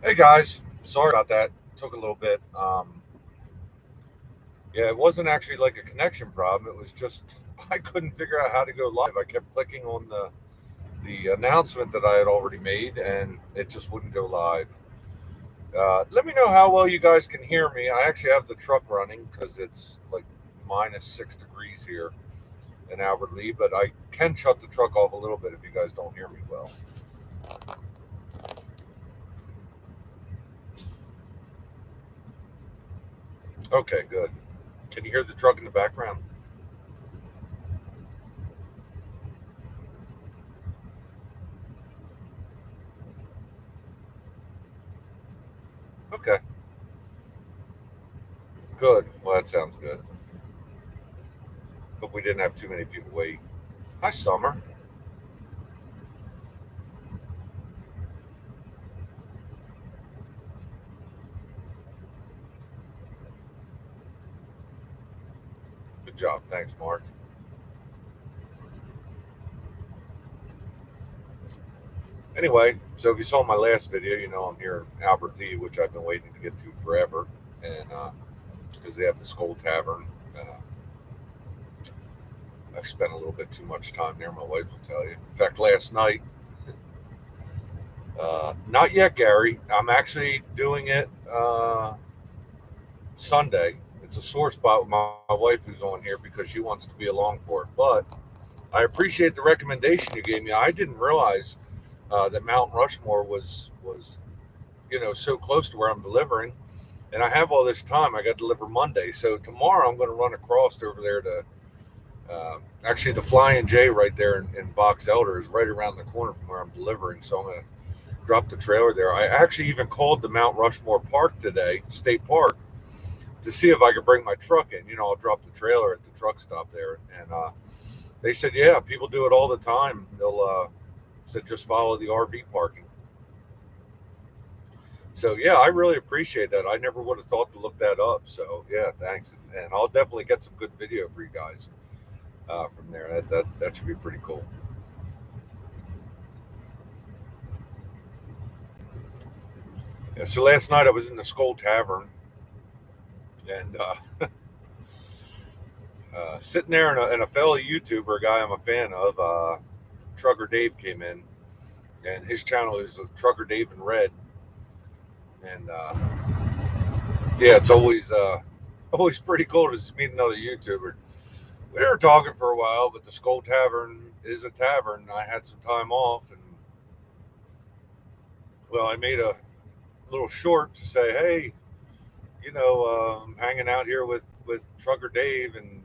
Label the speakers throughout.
Speaker 1: Hey guys, sorry about that. Took a little bit. Yeah, it wasn't actually like a connection problem. It was just I couldn't figure out how to go live. I kept clicking on the announcement that I had already made, and it just wouldn't go live. Let me know how well you guys can hear me. I actually have the truck running because it's like -6 degrees here in Albert Lee, but I can shut the truck off a little bit if you guys don't hear me well. Okay, good. Can you hear the truck in the background? Okay, good. Well, that sounds good. Hope we didn't have too many people wait. Hi, Summer. Good job. Thanks, Mark. Anyway, so if you saw my last video, you know I'm here in Albert Lee, which I've been waiting to get to forever, and because they have the Skull Tavern. I've spent a little bit too much time there. My wife will tell you. In fact, last night, not yet, Gary. I'm actually doing it Sunday. It's a sore spot with my wife who's on here because she wants to be along for it. But I appreciate the recommendation you gave me. I didn't realize that Mount Rushmore was so close to where I'm delivering, and I have all this time. I got to deliver Monday, so tomorrow I'm going to run across over there to actually the Flying J right there in Box Elder is right around the corner from where I'm delivering. So I'm going to drop the trailer there. I actually even called the Mount Rushmore Park today, State Park, to see if I could bring my truck in. I'll drop the trailer at the truck stop there, and they said, yeah, people do it all the time. They'll said just follow the RV parking. So yeah, I really appreciate that. I never would have thought to look that up. So yeah, thanks, and I'll definitely get some good video for you guys from there. That should be pretty cool. Yeah. So last night I was in the Skull Tavern and sitting there, and a fellow YouTuber, a guy I'm a fan of, Trucker Dave, came in, and his channel is Trucker Dave in Red, and yeah, it's always pretty cool to meet another YouTuber. We were talking for a while, but the Skull Tavern is a tavern. I had some time off, and well, I made a little short to say, hey, I'm hanging out here with Trucker Dave, and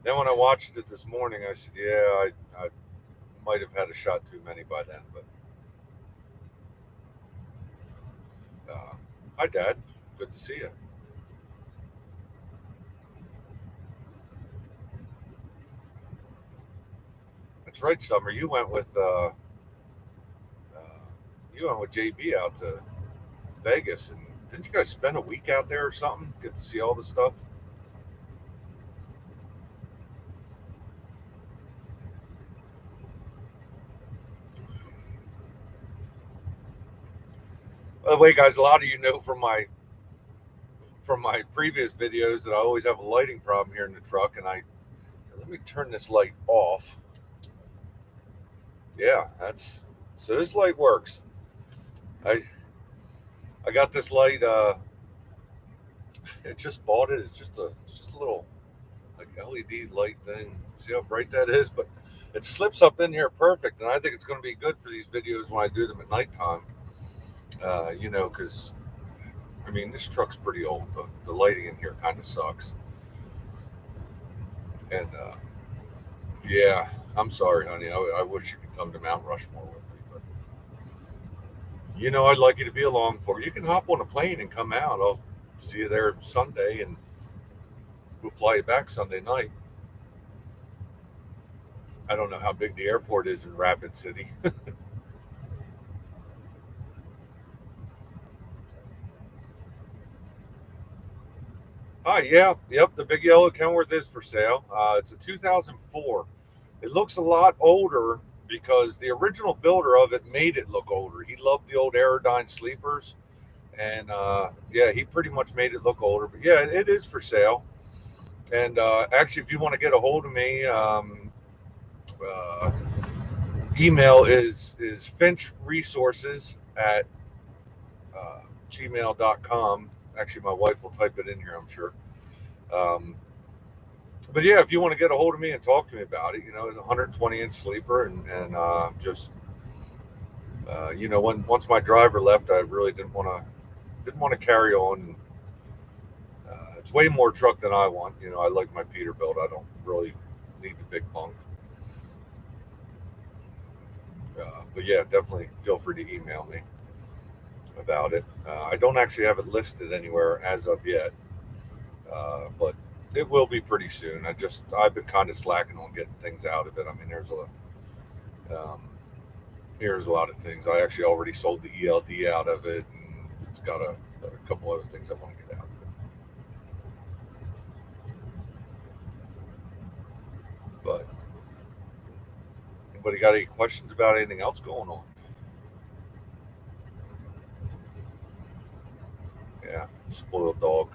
Speaker 1: then when I watched it this morning, I said, yeah, I might have had a shot too many by then, but hi, Dad. Good to see you. That's right, Summer. You went with JB out to Vegas, and didn't you guys spend a week out there or something? Get to see all the stuff. By the way, guys, a lot of you know from my previous videos that I always have a lighting problem here in the truck, and I let me turn this light off. Yeah, that's so this light works. I I got this light. I just bought it. It's just a little like LED light thing. See how bright that is? But it slips up in here perfect, and I think it's going to be good for these videos when I do them at nighttime. Because I mean this truck's pretty old. The lighting in here kind of sucks, and yeah, I'm sorry, honey. I wish you could come to Mount Rushmore with me, but I'd like you to be along for it. You can hop on a plane and come out. I'll see you there Sunday, and we'll fly you back Sunday night. I don't know how big the airport is in Rapid City. Yeah, yep. The big yellow Kenworth is for sale. It's a 2004. It looks a lot older because the original builder of it made it look older. He loved the old Aerodyne sleepers, and yeah, he pretty much made it look older. But yeah, it is for sale. And actually, if you want to get a hold of me, uh, email is finchresources at gmail.com. Actually, my wife will type it in here, I'm sure. Um, but yeah, if you want to get a hold of me and talk to me about it, it's a 120-inch sleeper, and just once my driver left, I really didn't want to carry on. It's way more truck than I want. I like my Peterbilt. I don't really need the big bunk. But yeah, definitely feel free to email me about it. I don't actually have it listed anywhere as of yet, but it will be pretty soon. I've been kind of slacking on getting things out of it. I mean, um, here's a lot of things. I actually already sold the ELD out of it, and it's got a couple other things I want to get out of it. But anybody got any questions about anything else going on? Yeah, spoiled dog.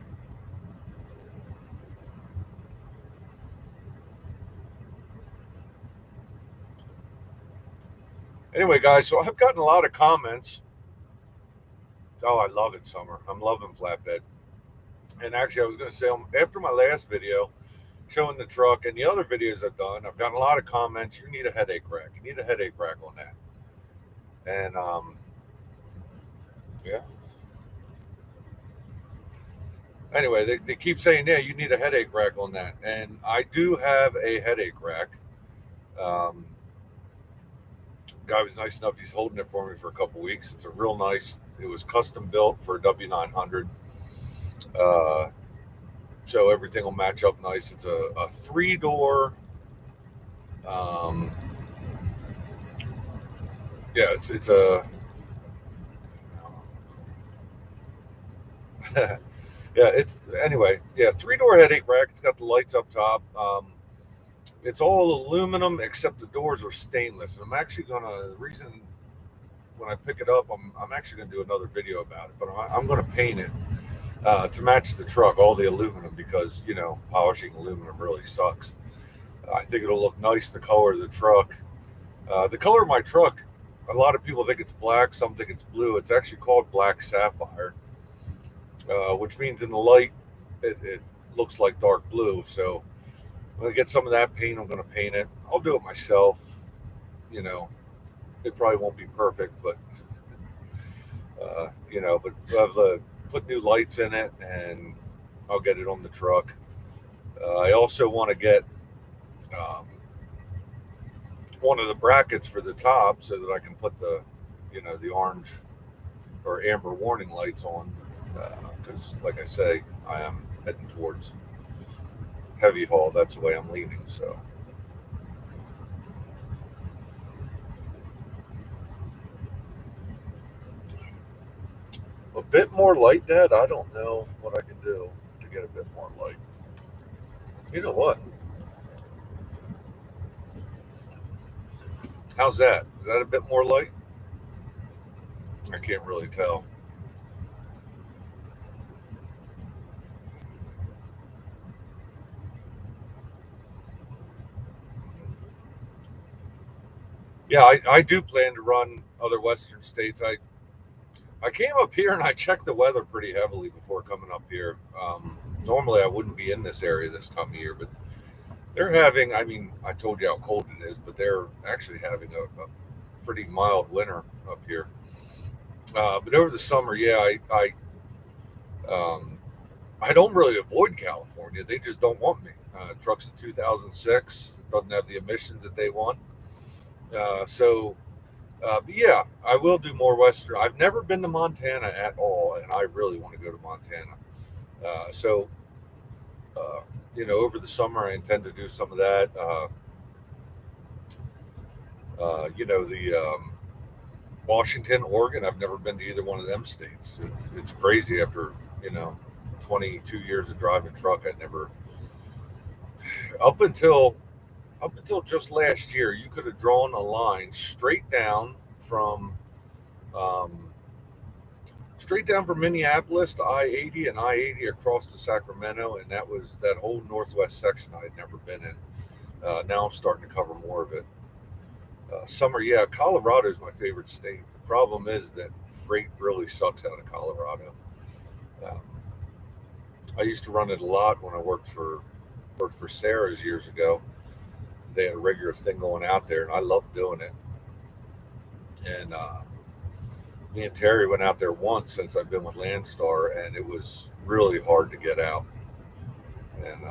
Speaker 1: Anyway, guys, so I've gotten a lot of comments. Oh, I love it, Summer. I'm loving flatbed. And actually, I was going to say, after my last video showing the truck and the other videos I've done, I've gotten a lot of comments. You need a headache rack. You need a headache rack on that. And yeah. Anyway, they keep saying, yeah, you need a headache rack on that. And I do have a headache rack. Um, Guy was nice enough. He's holding it for me for a couple weeks. It's a real nice. It was custom built for a W900. Uh, so everything will match up nice. It's a three-door. Um, yeah, it's a yeah, it's anyway. Yeah, three-door headache rack. It's got the lights up top. It's all aluminum except the doors are stainless. And I'm actually gonna. The reason when I pick it up, I'm actually gonna do another video about it. But I'm gonna paint it to match the truck, all the aluminum, because polishing aluminum really sucks. I think it'll look nice. The color of the truck. The color of my truck. A lot of people think it's black. Some think it's blue. It's actually called black sapphire. Which means in the light it looks like dark blue. So I'm gonna get some of that paint. I'm gonna paint it. I'll do it myself. You know, it probably won't be perfect, but but I've put new lights in it, and I'll get it on the truck. I also want to get um, one of the brackets for the top so that I can put the orange or amber warning lights on. Because, like I say, I am heading towards heavy haul. That's the way I'm leaning. So, a bit more light, Dad. I don't know what I can do to get a bit more light. You know what? How's that? Is that a bit more light? I can't really tell. Yeah, I do plan to run other Western states. I came up here and I checked the weather pretty heavily before coming up here. Normally, I wouldn't be in this area this time of year, but they're having, I mean, I told you how cold it is, but they're actually having a pretty mild winter up here. But over the summer, yeah, um, I don't really avoid California. They just don't want me. Truck's a 2006, doesn't have the emissions that they want. But yeah, I will do more Western. I've never been to Montana at all, and I really want to go to Montana. Uh, so, uh, over the summer, I intend to do some of that. The Washington, Oregon. I've never been to either one of them states. It's crazy after you know 22 years of driving truck. I never up until up until just last year, you could have drawn a line um, straight down from Minneapolis to I-80 and I-80 across to Sacramento, and that was that whole northwest section I had never been in. Now I'm starting to cover more of it. Summer, yeah, Colorado is my favorite state. The problem is that freight really sucks out of Colorado. Um, I used to run it a lot when I worked for Sarah's years ago. They had a regular thing going out there, and I loved doing it. And me and Terry went out there once since I've been with Landstar, and it was really hard to get out. And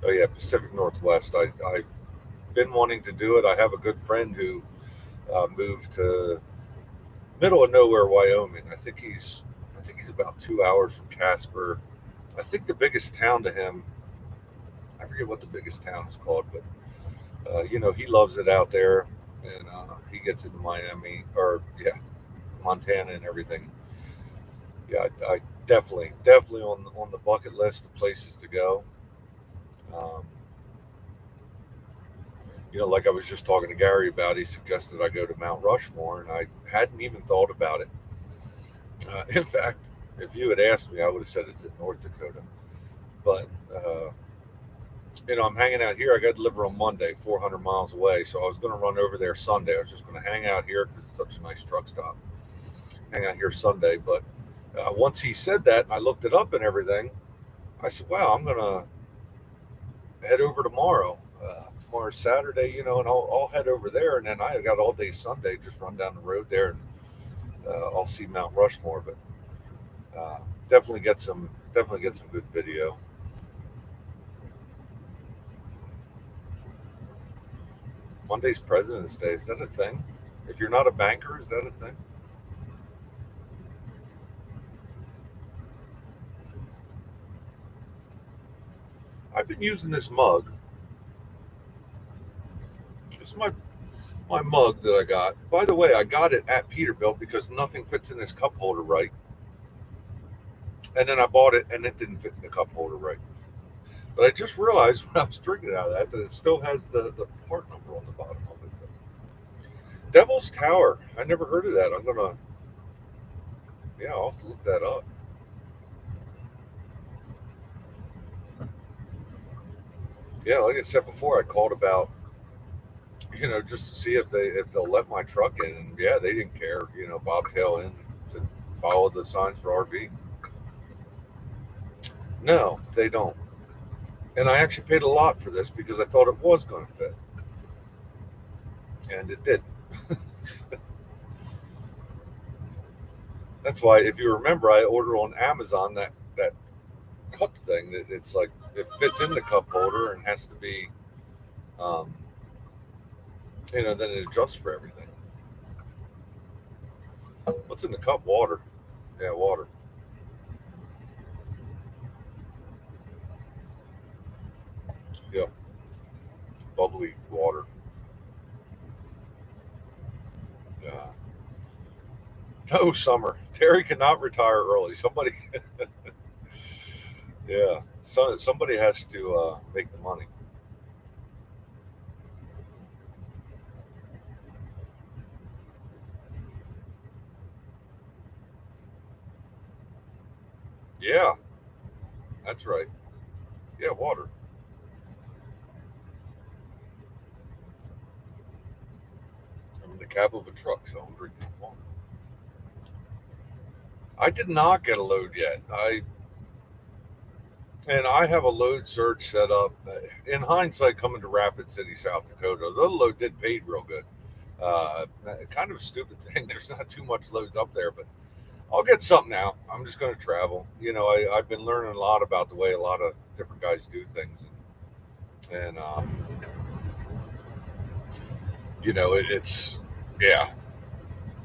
Speaker 1: oh yeah, Pacific Northwest. I've been wanting to do it. I have a good friend who moved to middle of nowhere, Wyoming. I think he's about 2 hours from Casper. I think the biggest town to him, I forget what the biggest town is called, but he loves it out there, and he gets into Miami or yeah, Montana and everything. Yeah, I definitely on the bucket list of places to go. Um, like I was just talking to Gary about, he suggested I go to Mount Rushmore, and I hadn't even thought about it. In fact, if you had asked me, I would have said it's in North Dakota. But I'm hanging out here. I got to deliver on Monday, 400 miles away. So I was going to run over there Sunday. I was just going to hang out here because it's such a nice truck stop. Hang out here Sunday. But once he said that, and I looked it up and everything, I said, "Wow, I'm going to head over tomorrow. Tomorrow's Saturday, and I'll head over there, and then I got all day Sunday. Just run down the road there, and I'll see Mount Rushmore." But uh, definitely get some good video. Monday's President's Day. Is that a thing? If you're not a banker, is that a thing? I've been using this mug. It's my mug that I got. By the way, I got it at Peterbilt because nothing fits in this cup holder right. And then I bought it and it didn't fit in the cup holder right. But I just realized when I was drinking out of that it still has the part number on the bottom of it. Devil's Tower. I never heard of that. Yeah, I'll have to look that up. Yeah, like I said before, I called about, just to see if they'll let my truck in. And yeah, they didn't care. Bobtail in to follow the signs for RV. No, they don't. And I actually paid a lot for this because I thought it was going to fit, and it did. That's why, if you remember, I ordered on Amazon that cup thing that it's like it fits in the cup holder and has to be, um, then it adjusts for everything. What's in the cup? Water. Yeah, water. Yeah, bubbly water. Yeah. No summer. Terry cannot retire early. Yeah. Somebody has to make the money. Yeah, that's right. Yeah, water. I'm in the cab of a truck, so I'm drinking water. I did not get a load yet. I have a load search set up. In hindsight, coming to Rapid City, South Dakota, the load did paid real good. Kind of a stupid thing. There's not too much loads up there, but I'll get something out. I'm just going to travel. I've been learning a lot about the way a lot of different guys do things, and it's yeah.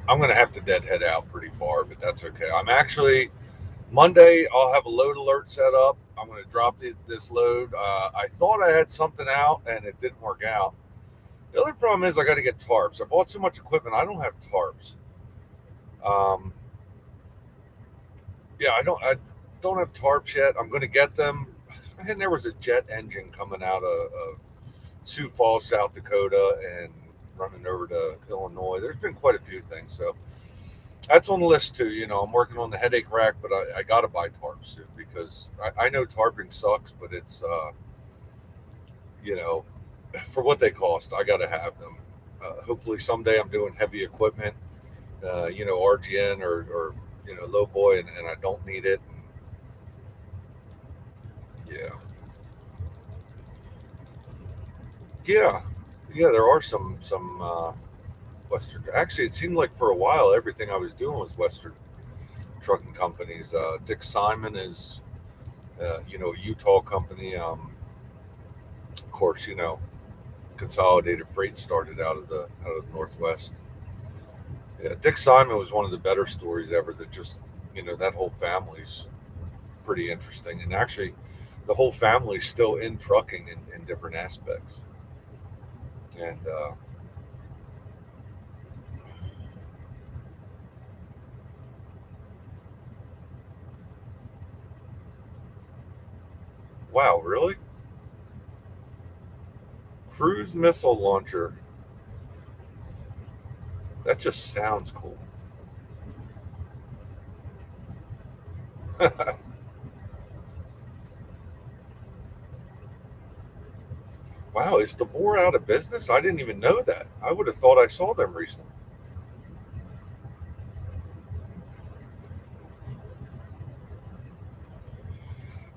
Speaker 1: I'm going to have to deadhead out pretty far, but that's okay. I'm actually Monday. I'll have a load alert set up. I'm going to drop this load. I thought I had something out, and it didn't work out. The other problem is I got to get tarps. I bought so much equipment. I don't have tarps. Um, yeah, I don't have tarps yet. I'm going to get them. And there was a jet engine coming out of Sioux Falls, South Dakota, and running over to Illinois. There's been quite a few things. So that's on the list too. I'm working on the headache rack, but I got to buy tarps too because I know tarping sucks, but it's, you know, for what they cost, I got to have them. Hopefully someday I'm doing heavy equipment, RGN or low boy, and I don't need it. And yeah, yeah, yeah. There are some Western. Actually, it seemed like for a while everything I was doing was Western trucking companies. Dick Simon is a Utah company. Of course, Consolidated Freight started out of the Northwest. Yeah, Dick Simon was one of the better stories ever. That just that whole family's pretty interesting, and actually, the whole family's still in trucking in different aspects. And wow, really? Cruise missile launcher. That just sounds cool. Wow, is DeBoer out of business? I didn't even know that. I would have thought I saw them recently.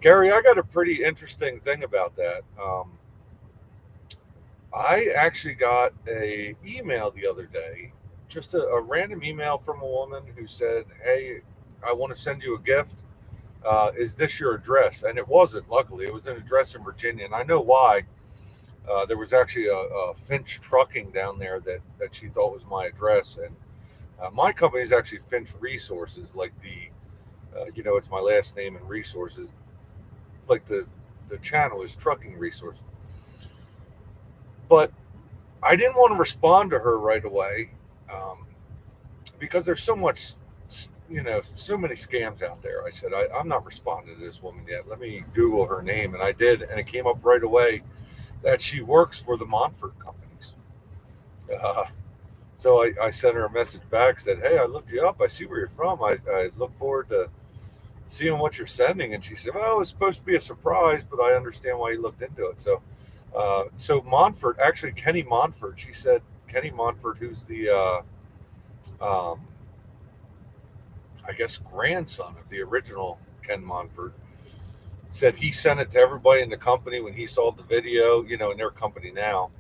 Speaker 1: Gary, I got a pretty interesting thing about that. I actually got a email the other day, just a random email from a woman who said, "Hey, I want to send you a gift. Is this your address?" And it wasn't. Luckily, it was an address in Virginia, and I know why. There was actually a Finch Trucking down there that she thought was my address, and my company is actually Finch Resources, like it's my last name and resources, like the channel is Trucking Resources. But I didn't want to respond to her right away because there's so much, so many scams out there. I said, I'm not responding to this woman yet. Let me Google her name. And I did. And it came up right away that she works for the Montford companies. Uh, so I sent her a message back, said, "Hey, I looked you up. I see where you're from. I look forward to seeing what you're sending." And she said, "Well, it's supposed to be a surprise, but I understand why you looked into it." So Montford, actually Kenny Montford, she said Kenny Montford, who's the um, I guess grandson of the original Ken Montford, said he sent it to everybody in the company when he saw the video, in their company now.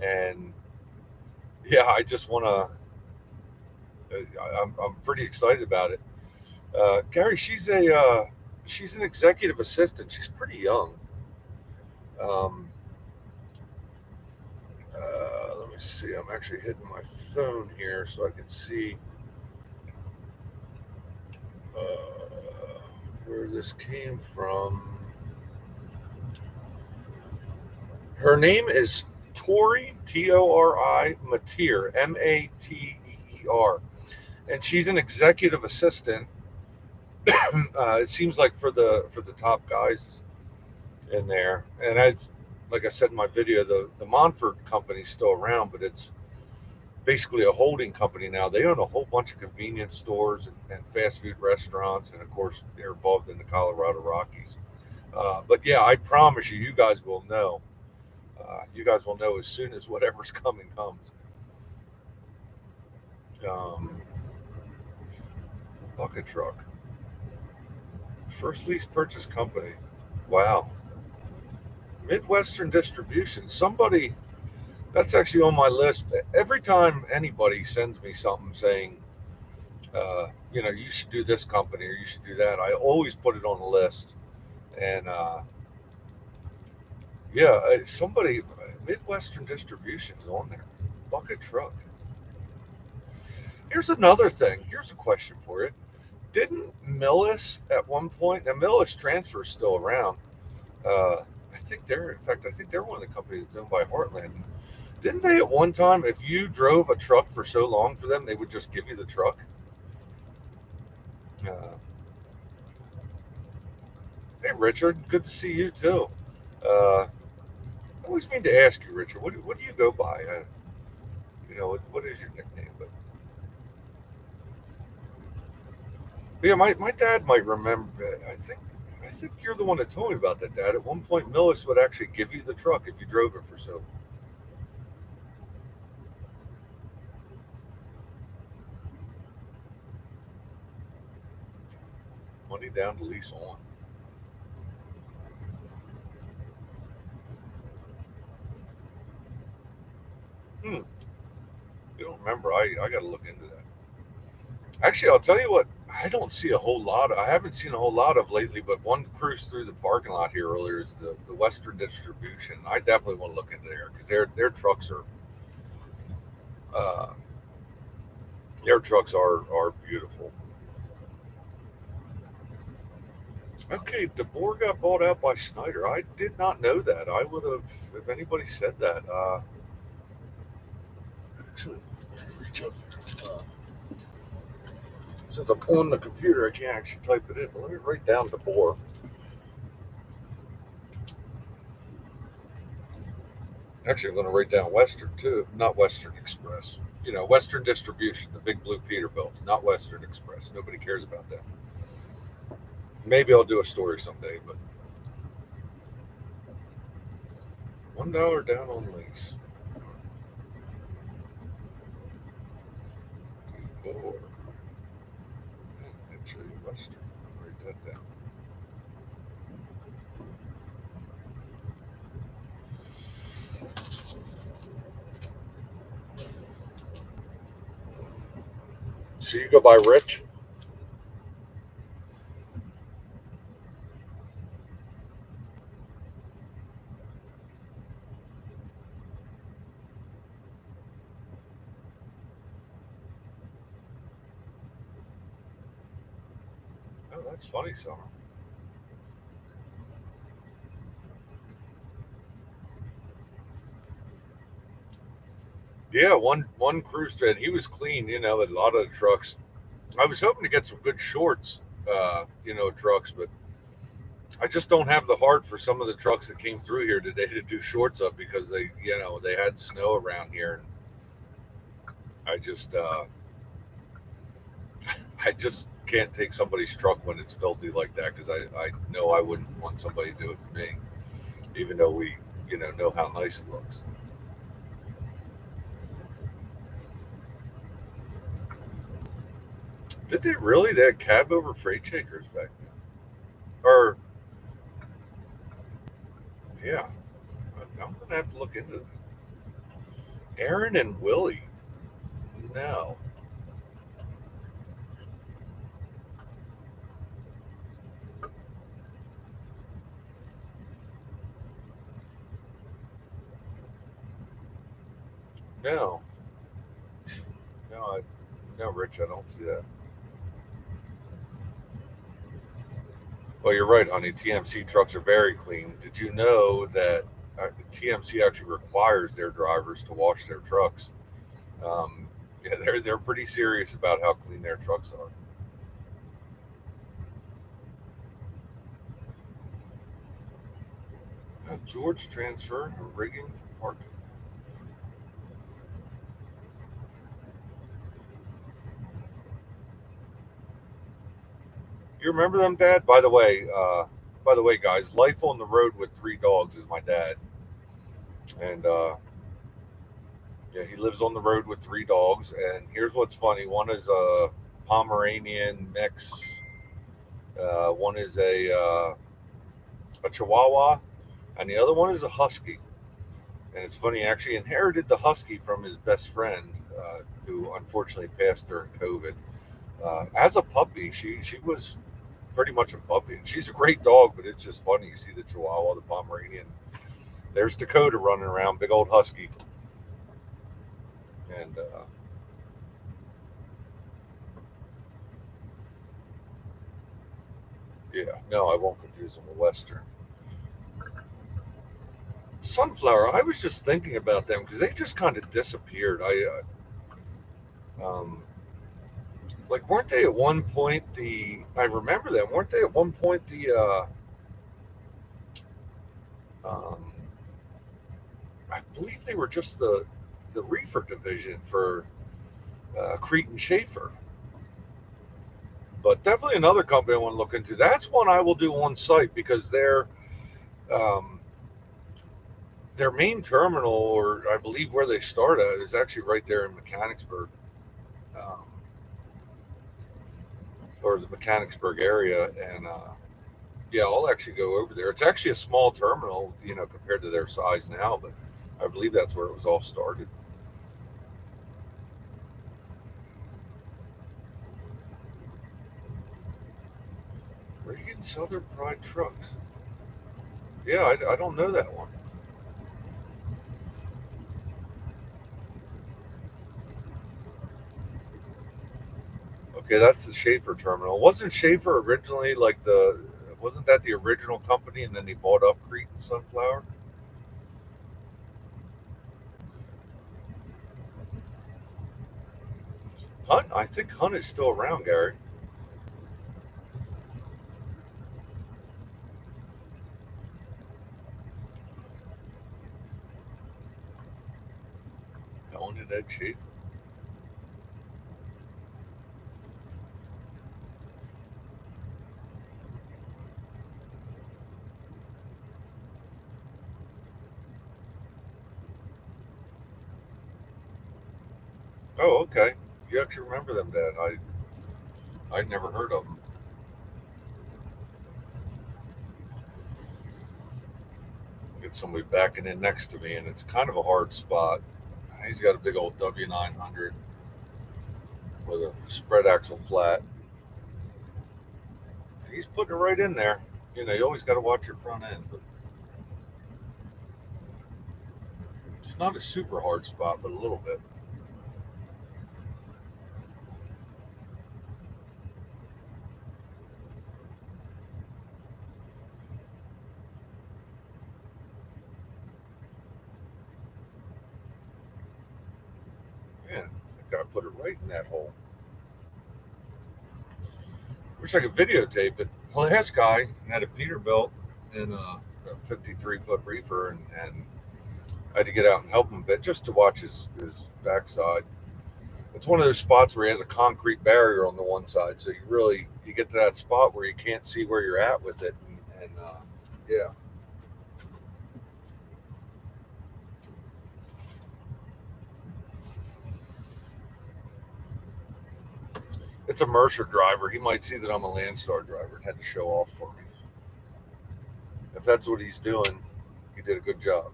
Speaker 1: And yeah, I just want I'm pretty excited about it. Gary, she's an executive assistant. She's pretty young. Um, let me see. I'm actually hitting my phone here so I can see where this came from. Her name is Tori, Tori Mateer, Mateer, and she's an executive assistant. It seems like for the top guys in there, and like I said in my video, the Montford company's still around, but it's basically a holding company now. They own a whole bunch of convenience stores and fast food restaurants, and of course they're involved in the Colorado Rockies. But yeah, I promise you, you guys will know. You guys will know as soon as whatever's coming comes. Um, Bucket truck, first lease purchase company. Wow, Midwestern Distribution. Somebody that's actually on my list. Every time anybody sends me something saying, you should do this company or you should do that, I always put it on the list. And yeah, somebody, Midwestern Distribution is on there. Bucket truck. Here's another thing. Here's a question for you. Didn't Millis at one point, now Millis Transfer is still around. Uh, I think they're one of the companies that's owned by Heartland. Didn't they at one time, if you drove a truck for so long for them, they would just give you the truck? Uh, Hey, Richard. Good to see you too. I always mean to ask you, Richard. What do you go by? What is your nickname? But yeah, my dad might remember. I think you're the one that told me about that, Dad. At one point, Millis would actually give you the truck if you drove it for so. Money down to lease on. Hmm. You don't remember? I got to look into that. Actually, I'll tell you what. I don't see a whole lot. I haven't seen a whole lot of lately. But one cruise through the parking lot here earlier is the Western Distribution. I definitely want to look into there because their trucks are uh, their trucks are beautiful. Okay, DeBoer got bought out by Snyder. I did not know that. I would have if anybody said that. Actually, reach up here. Since I'm on the computer, I can't actually type it in. But let me write down DeBoer. Actually, I'm going to write down Western too, not Western Express. Western Distribution, the big blue Peterbilt, not Western Express. Nobody cares about that. Maybe I'll do a story someday, but $1 down on lease. DeBoer. Actually, Western. Write that down. So you go by Rich? Oh, that's funny, Summer. Yeah, one cruise thread. He was clean, a lot of the trucks. I was hoping to get some good shorts, trucks, but I just don't have the heart for some of the trucks that came through here today to do shorts up because they had snow around here, and I just, I just can't take somebody's truck when it's filthy like that because I know I wouldn't want somebody to do it to me, even though we, know how nice it looks. Did they really? They had cab over freight shakers back then, or yeah, I'm gonna have to look into that. Aaron and Willie. No, no, no, no, Rich, I don't see that. Well, you're right, honey. TMC trucks are very clean. Did you know that TMC actually requires their drivers to wash their trucks? Yeah, they're pretty serious about how clean their trucks are. George transfer rigging part. You remember them, Dad? By the way, guys, life on the road with three dogs is my dad, and yeah, he lives on the road with three dogs. And here's what's funny: one is a Pomeranian mix, one is a Chihuahua, and the other one is a Husky. And it's funny, he actually inherited the Husky from his best friend, who unfortunately passed during COVID. As a puppy, she was pretty much a puppy. She's a great dog, but it's just funny. You see the Chihuahua, the Pomeranian. There's Dakota running around, big old Husky. And yeah, no, I won't confuse them with Western. Sunflower, I was just thinking about them because they just kind of disappeared. Like, weren't they at one point I remember them, weren't they at one point Um, I believe they were just the reefer division for Crete and Schaefer. But definitely another company I want to look into. That's one I will do on site because um, their main terminal, or I believe where they start at, is actually right there in Mechanicsburg, um, or the Mechanicsburg area. And yeah, I'll actually go over there. It's actually a small terminal, compared to their size now, but I believe that's where it was all started. Where are you getting Southern Pride trucks? Yeah, I don't know that one. Okay, that's the Schaefer terminal. Wasn't Schaefer originally like wasn't that the original company and then he bought up Crete and Sunflower? Hunt, I think Hunt is still around, Gary. Helen and Ed Schaefer. Oh, okay. You actually remember them, Dad. I'd never heard of them. Get somebody backing in next to me, and it's kind of a hard spot. He's got a big old W900 with a spread axle flat. He's putting it right in there. You always got to watch your front end, but it's not a super hard spot, but a little bit. Man, I got to put it right in that hole. Wish I could videotape it. The last guy had a Peterbilt and a 53-foot reefer, and I had to get out and help him a bit just to watch his backside. It's one of those spots where he has a concrete barrier on the one side, so you get to that spot where you can't see where you're at with it, and yeah, it's a Mercer driver. He might see that I'm a Landstar driver and had to show off for me. If that's what he's doing, he did a good job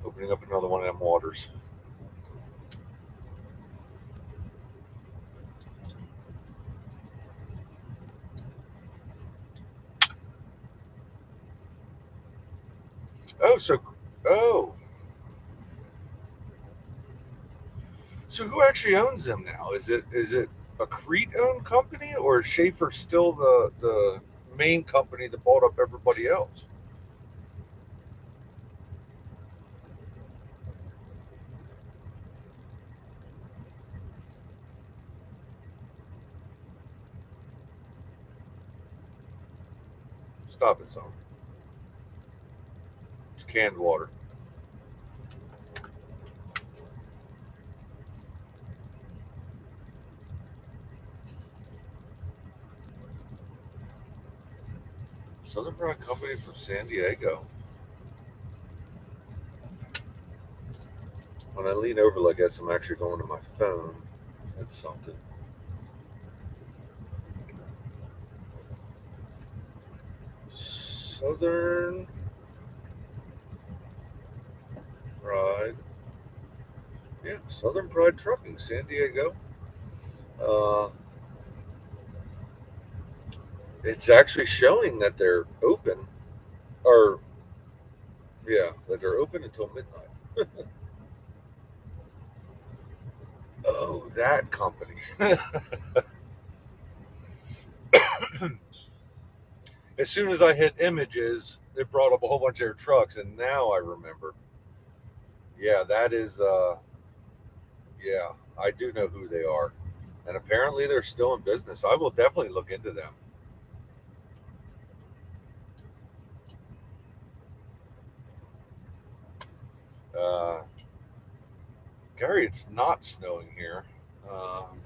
Speaker 1: opening up another one of them waters. Oh, oh, so who actually owns them now? Is it a Crete owned company, or is Schaefer still the main company that bought up everybody else? Stop it, son. It's canned water. Southern Pride Company from San Diego. When I lean over like this, I'm actually going to my phone. That's something. Southern Pride. Yeah, Southern Pride Trucking, San Diego. Uh, it's actually showing that they're open, or yeah, that they're open until midnight. Oh, that company. As soon as I hit images, it brought up a whole bunch of their trucks, and now I remember. Yeah, that is. Yeah, I do know who they are, and apparently they're still in business. I will definitely look into them. Gary, it's not snowing here. Um,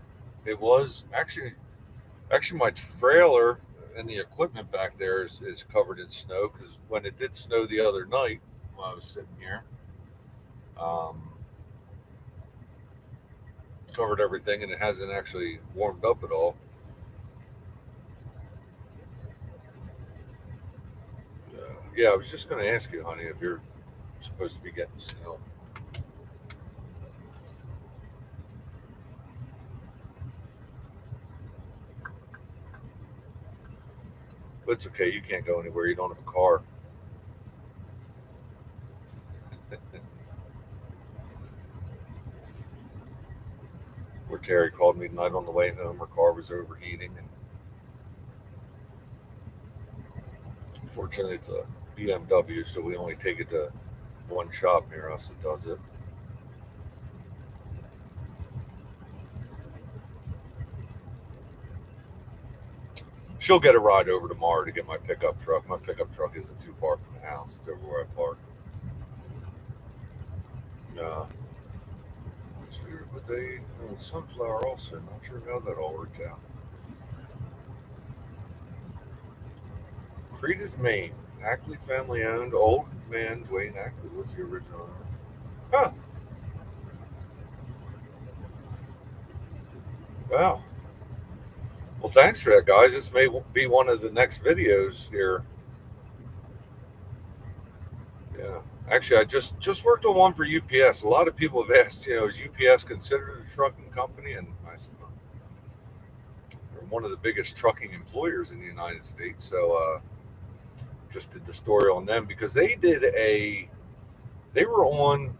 Speaker 1: it was actually my trailer and the equipment back there is covered in snow because when it did snow the other night while I was sitting here, um, covered everything and it hasn't actually warmed up at all. Yeah, I was just going to ask you, honey, if you're supposed to be getting snow. But it's okay. You can't go anywhere. You don't have a car. Where Terry called me tonight on the way home. Her car was overheating, and fortunately, it's a BMW, so we only take it to one shop near us that does it. She'll get a ride over tomorrow to get my pickup truck. My pickup truck isn't too far from the house. It's over where I park. Uh, it's weird, but they own Sunflower also. Not sure how that all worked out. Creed Maine. Ackley family owned. Old man Dwayne Ackley was the original owner. Huh. Wow. Well, thanks for that, guys. This may be one of the next videos here. Yeah. Actually, I just worked on one for UPS. A lot of people have asked, is UPS considered a trucking company? And I said, no, they're one of the biggest trucking employers in the United States. So just did the story on them because they were on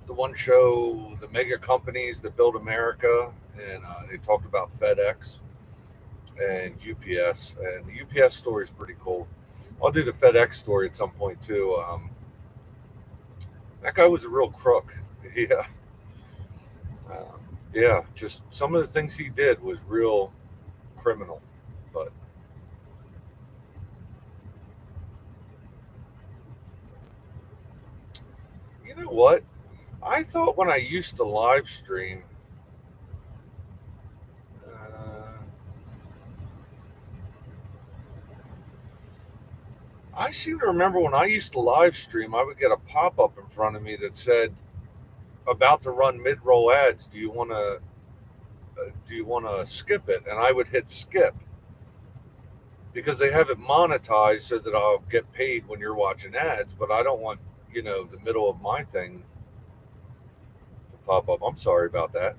Speaker 1: the one show, the mega companies that build America, and they talked about FedEx and UPS. And the UPS story is pretty cool. I'll do the FedEx story at some point too. That guy was a real crook. Yeah, yeah. Just some of the things he did was real criminal. But you know what? I thought when I used to live stream, uh, I seem to remember when I used to live stream, I would get a pop up in front of me that said, "About to run mid roll ads. Do you want to skip it?" And I would hit skip because they have it monetized so that I'll get paid when you're watching ads. But I don't want the middle of my thing to pop up. I'm sorry about that.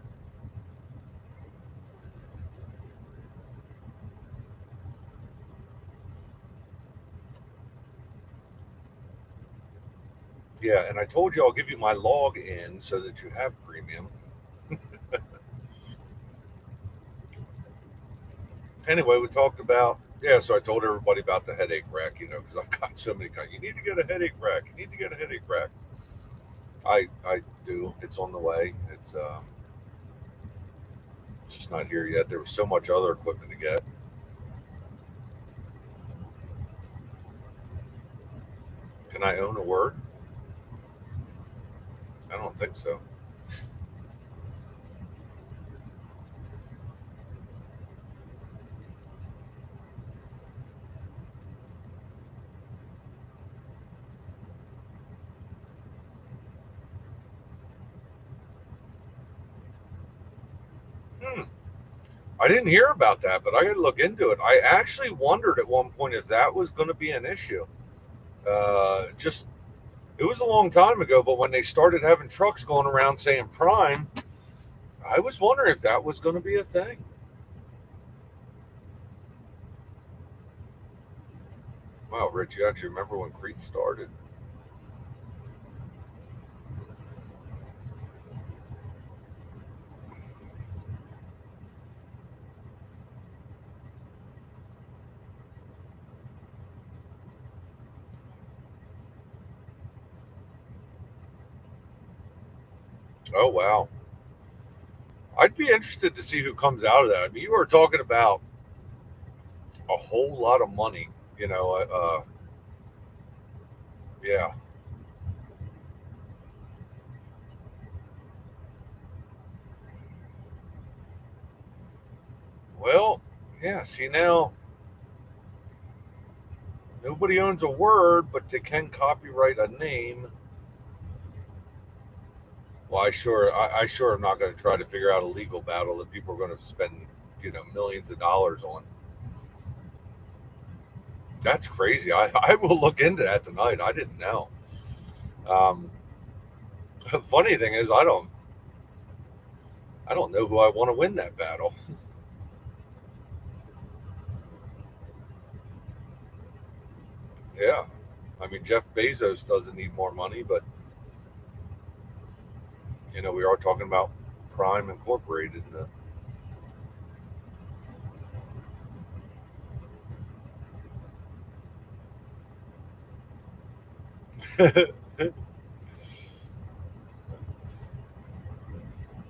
Speaker 1: Yeah, and I told you I'll give you my log in so that you have premium. Anyway, we talked about, yeah. So I told everybody about the headache rack, because I've got so many. You need to get a headache rack. You need to get a headache rack. I do. It's on the way. It's just not here yet. There was so much other equipment to get. Can I own a word? I don't think so. Hmm. I didn't hear about that, but I got to look into it. I actually wondered at one point if that was going to be an issue. Just it was a long time ago, but when they started having trucks going around saying Prime, I was wondering if that was going to be a thing. Wow, Rich, you actually remember when Crete started? Oh, wow. I'd be interested to see who comes out of that. I mean, you were talking about a whole lot of money, yeah. Well, yeah. See now, nobody owns a word, but they can copyright a name. Well, I sure am not going to try to figure out a legal battle that people are going to spend, millions of dollars on. That's crazy. I will look into that tonight. I didn't know. Um, the funny thing is, I don't know who I want to win that battle. Yeah, I mean Jeff Bezos doesn't need more money, but we are talking about Prime Incorporated.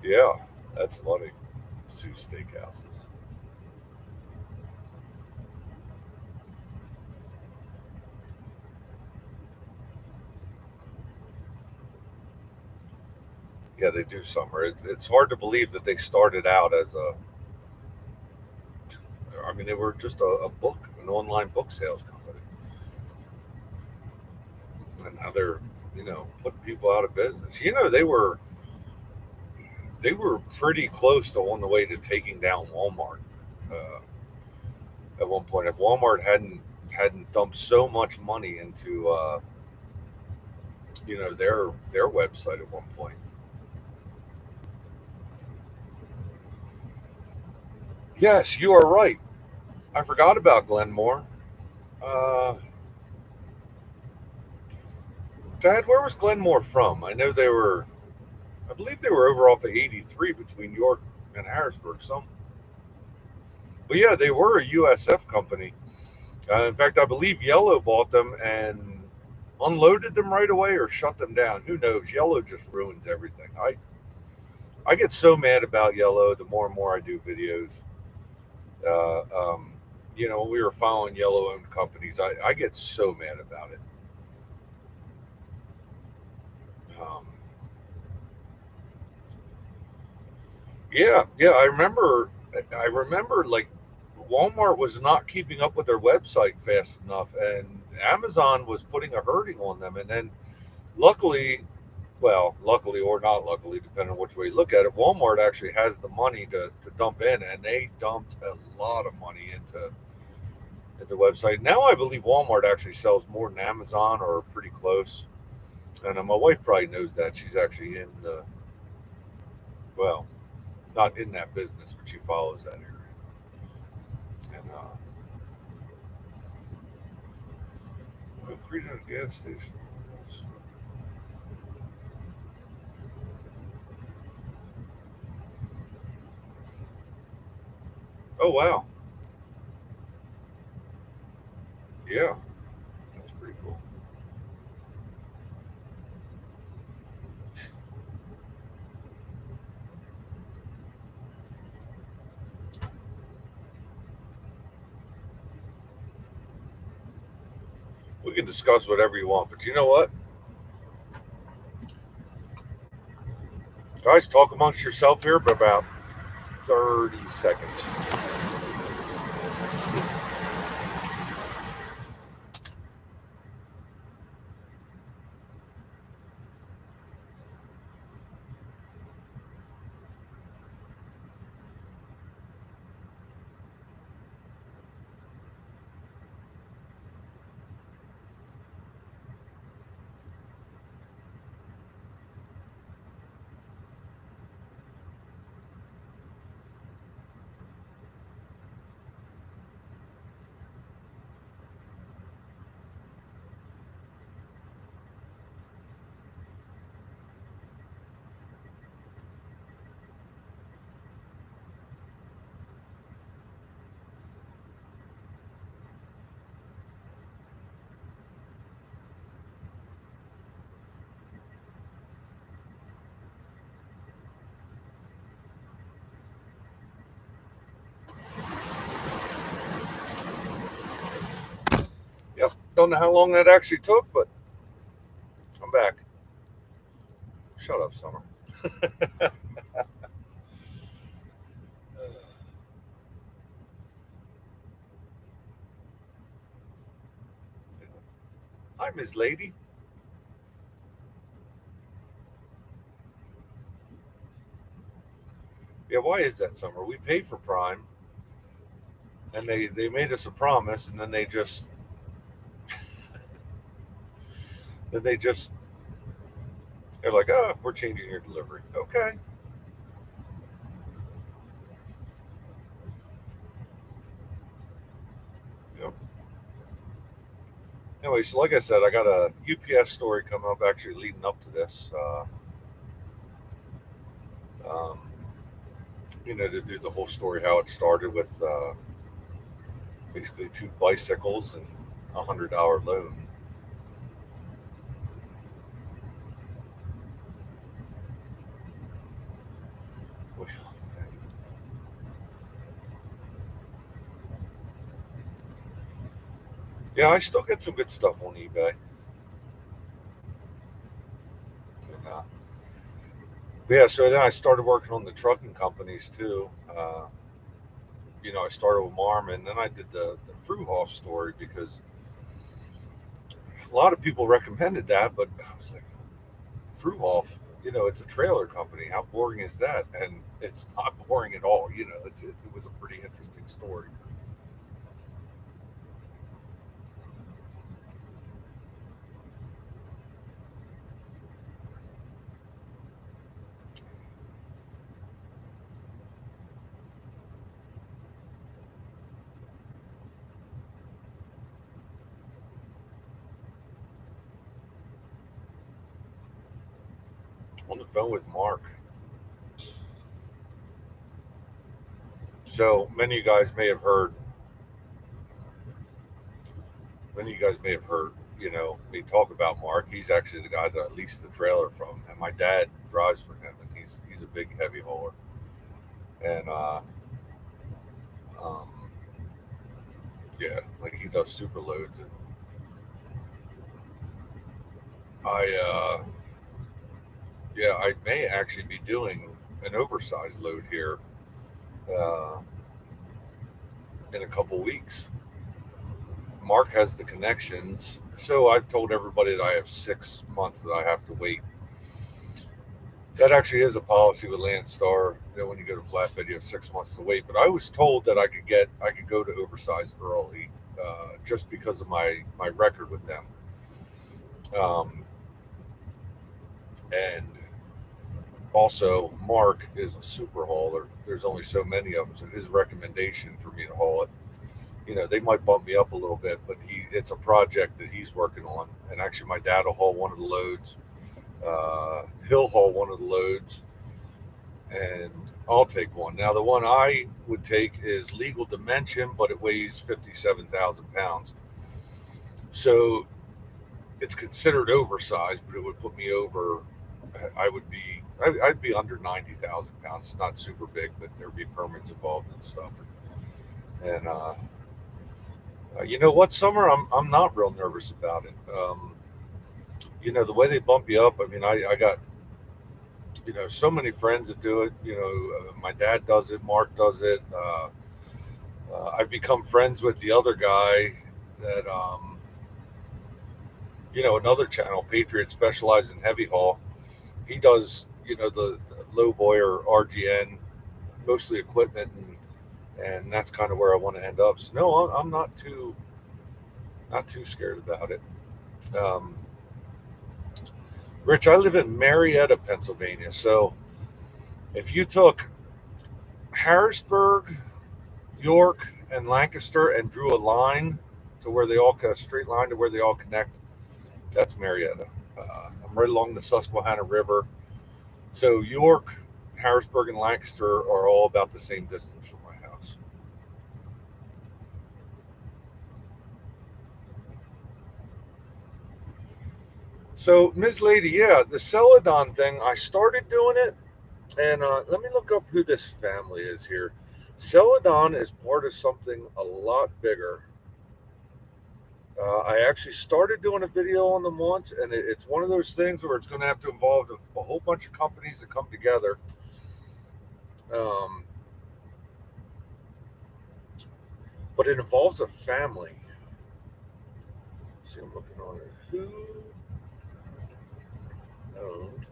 Speaker 1: Yeah, that's funny. Sue Steakhouses. Yeah, they do summer. It's hard to believe that they started out as I mean, they were just an online book sales company, and now they're, putting people out of business. They were pretty close to on the way to taking down Walmart uh, at one point. If Walmart hadn't dumped so much money into, their website at one point. Yes, you are right. I forgot about Glenmore. Uh, Dad, where was Glenmore from? I believe they were over off of 83 between York and Harrisburg. But yeah, they were a USF company. In fact, I believe Yellow bought them and unloaded them right away or shut them down. Who knows? Yellow just ruins everything. I get so mad about Yellow the more and more I do videos. Uh, um, when we were following Yellow owned companies, I get so mad about it. Um, yeah, yeah, I remember like Walmart was not keeping up with their website fast enough, and Amazon was putting a hurting on them. And then, luckily, well, luckily or not luckily, depending on which way you look at it, Walmart actually has the money to dump in, and they dumped a lot of money into the website. Now I believe Walmart actually sells more than Amazon or pretty close. And my wife probably knows that. She's actually in the, well, not in that business, but she follows that area. And Creed at a gas station. Oh wow, yeah, that's pretty cool. We can discuss whatever you want, but you know what, guys, talk amongst yourself here, but about 30 seconds. Yep, don't know how long that actually took, but I'm back. Shut up, Summer. Hi, Ms. Lady. Yeah, why is that, Summer? We pay for Prime, and they made us a promise, and then they just they're like, oh, we're changing your delivery. Okay. Yep. Anyway, so like I said, I got a UPS story coming up actually leading up to this. Um, to do the whole story how it started with basically two bicycles and $100 loan. Yeah, I still get some good stuff on eBay. And, yeah, so then I started working on the trucking companies too. I started with Marm, and then I did the Fruhoff story because a lot of people recommended that, but I was like, Fruhoff, it's a trailer company. How boring is that? And it's not boring at all. It was a pretty interesting story. On the phone with Mark. So many of you guys may have heard, me talk about Mark. He's actually the guy that I leased the trailer from, and my dad drives for him, and he's a big heavy hauler, and um, yeah, like he does super loads, and I yeah, I may actually be doing an oversized load here uh, in a couple weeks. Mark has the connections, so I've told everybody that I have 6 months that I have to wait. That actually is a policy with Landstar. When you go to flatbed, you have 6 months to wait. But I was told that I could go to oversized early, just because of my record with them. Um, and also, Mark is a super hauler. There's only so many of them, so his recommendation for me to haul it, they might bump me up a little bit, but it's a project that he's working on. And actually, my dad will haul one of the loads. He'll haul one of the loads, and I'll take one. Now, the one I would take is legal dimension, but it weighs 57,000 pounds. So it's considered oversized, but it would put me over. I'd be under 90,000 pounds. It's not super big, but there'd be permits involved and stuff. And you know what, Summer? I'm not real nervous about it. The way they bump you up. I mean, I got so many friends that do it. My dad does it. Mark does it. I've become friends with the other guy that, another channel, Patriot, specialized in heavy haul. He does, the low boy or RGN, mostly equipment, and that's kind of where I want to end up. So no, I'm not too scared about it. Um, Rich, I live in Marietta, Pennsylvania. So if you took Harrisburg, York, and Lancaster and drew a line to where they all, a straight line to where they all connect, that's Marietta. I'm right along the Susquehanna River. So York, Harrisburg, and Lancaster are all about the same distance from my house. So, Ms. Lady, yeah, the Celadon thing, I started doing it, and let me look up who this family is here. Celadon is part of something a lot bigger. I actually started doing a video on them once, and it's one of those things where it's going to have to involve a whole bunch of companies that come together. Um, but it involves a family. Let's see, I'm looking on it. who owned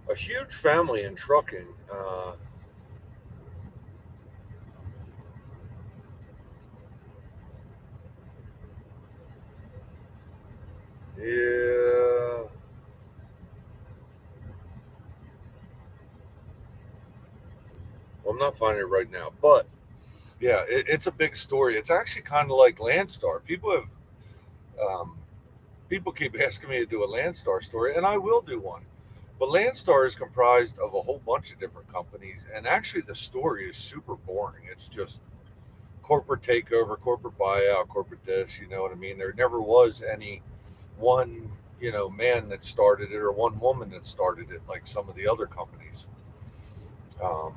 Speaker 1: a huge family in trucking. Yeah, well, I'm not finding it right now, but yeah, it's a big story. It's actually kind of like Landstar. Um, people keep asking me to do a Landstar story, and I will do one. But Landstar is comprised of a whole bunch of different companies, and actually, the story is super boring. It's just corporate takeover, corporate buyout, corporate this. You know what I mean? There never was any one, man that started it or one woman that started it like some of the other companies. Um,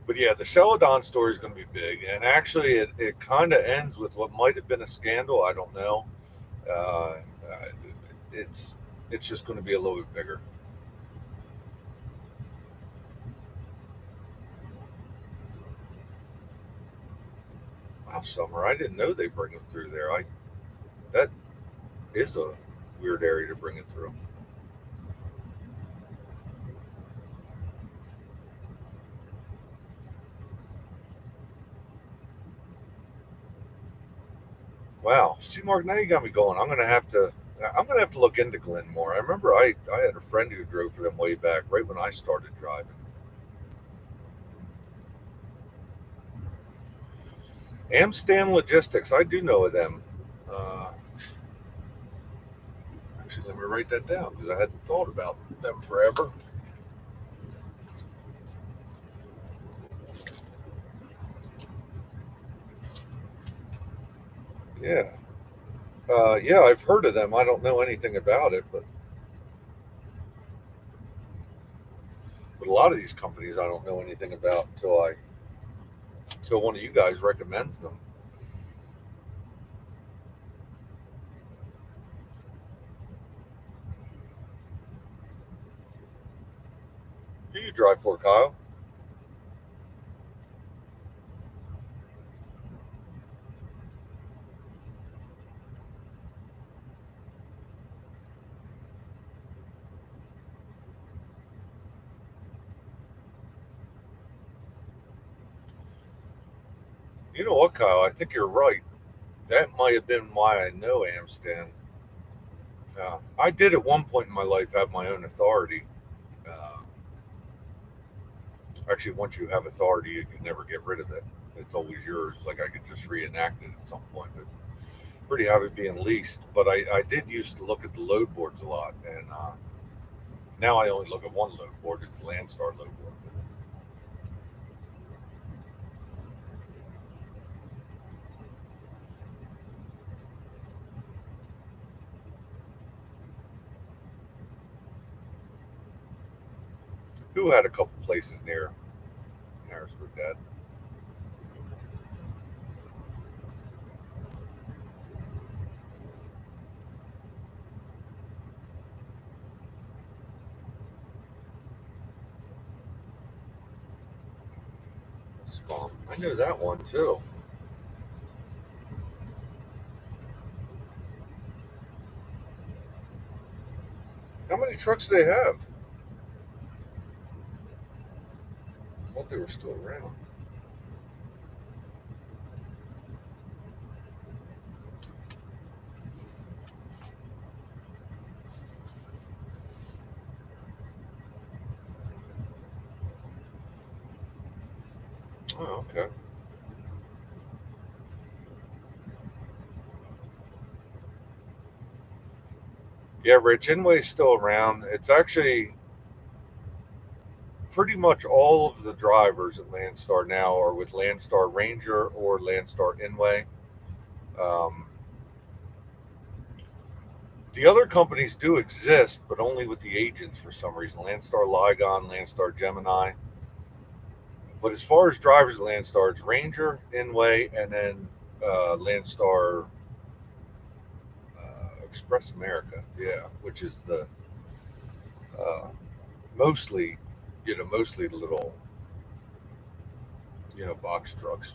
Speaker 1: but yeah, the Celadon story is going to be big, and actually, it kind of ends with what might have been a scandal. I don't know. Uh, it's it's just going to be a little bit bigger. Wow, Summer, I didn't know they bring them through there. I That is a weird area to bring it through. Wow, see, Mark, now you got me going. I'm gonna have to look into Glen more. I remember I had a friend who drove for them way back, right when I started driving. Amstan Logistics, I do know of them. Uh, Actually, let me write that down because I hadn't thought about them forever. Yeah, yeah, I've heard of them. I don't know anything about it, but a lot of these companies I don't know anything about until one of you guys recommends them. Who you drive for, Kyle? You know what, Kyle? I think you're right. That might have been why I know Amstan. I did at one point in my life have my own authority. Uh, Actually, once you have authority, you can never get rid of it. It's always yours. Like I could just reenact it at some point, but pretty happy being leased. But I did used to look at the load boards a lot, and now I only look at one load board. It's the Landstar load board. Who had a couple places near Harrisburg, Dad? Spum. I knew that one too. How many trucks do they have? I thought they were still around. Oh, okay. Yeah, Rich Inway's still around. It's actually pretty much all of the drivers at Landstar now are with Landstar Ranger or Landstar Inway. Um, the other companies do exist, but only with the agents for some reason. Landstar Ligon, Landstar Gemini. But as far as drivers at Landstar, it's Ranger, Inway, and then Landstar Express America. Yeah, which is the uh, mostly, mostly the little, box trucks.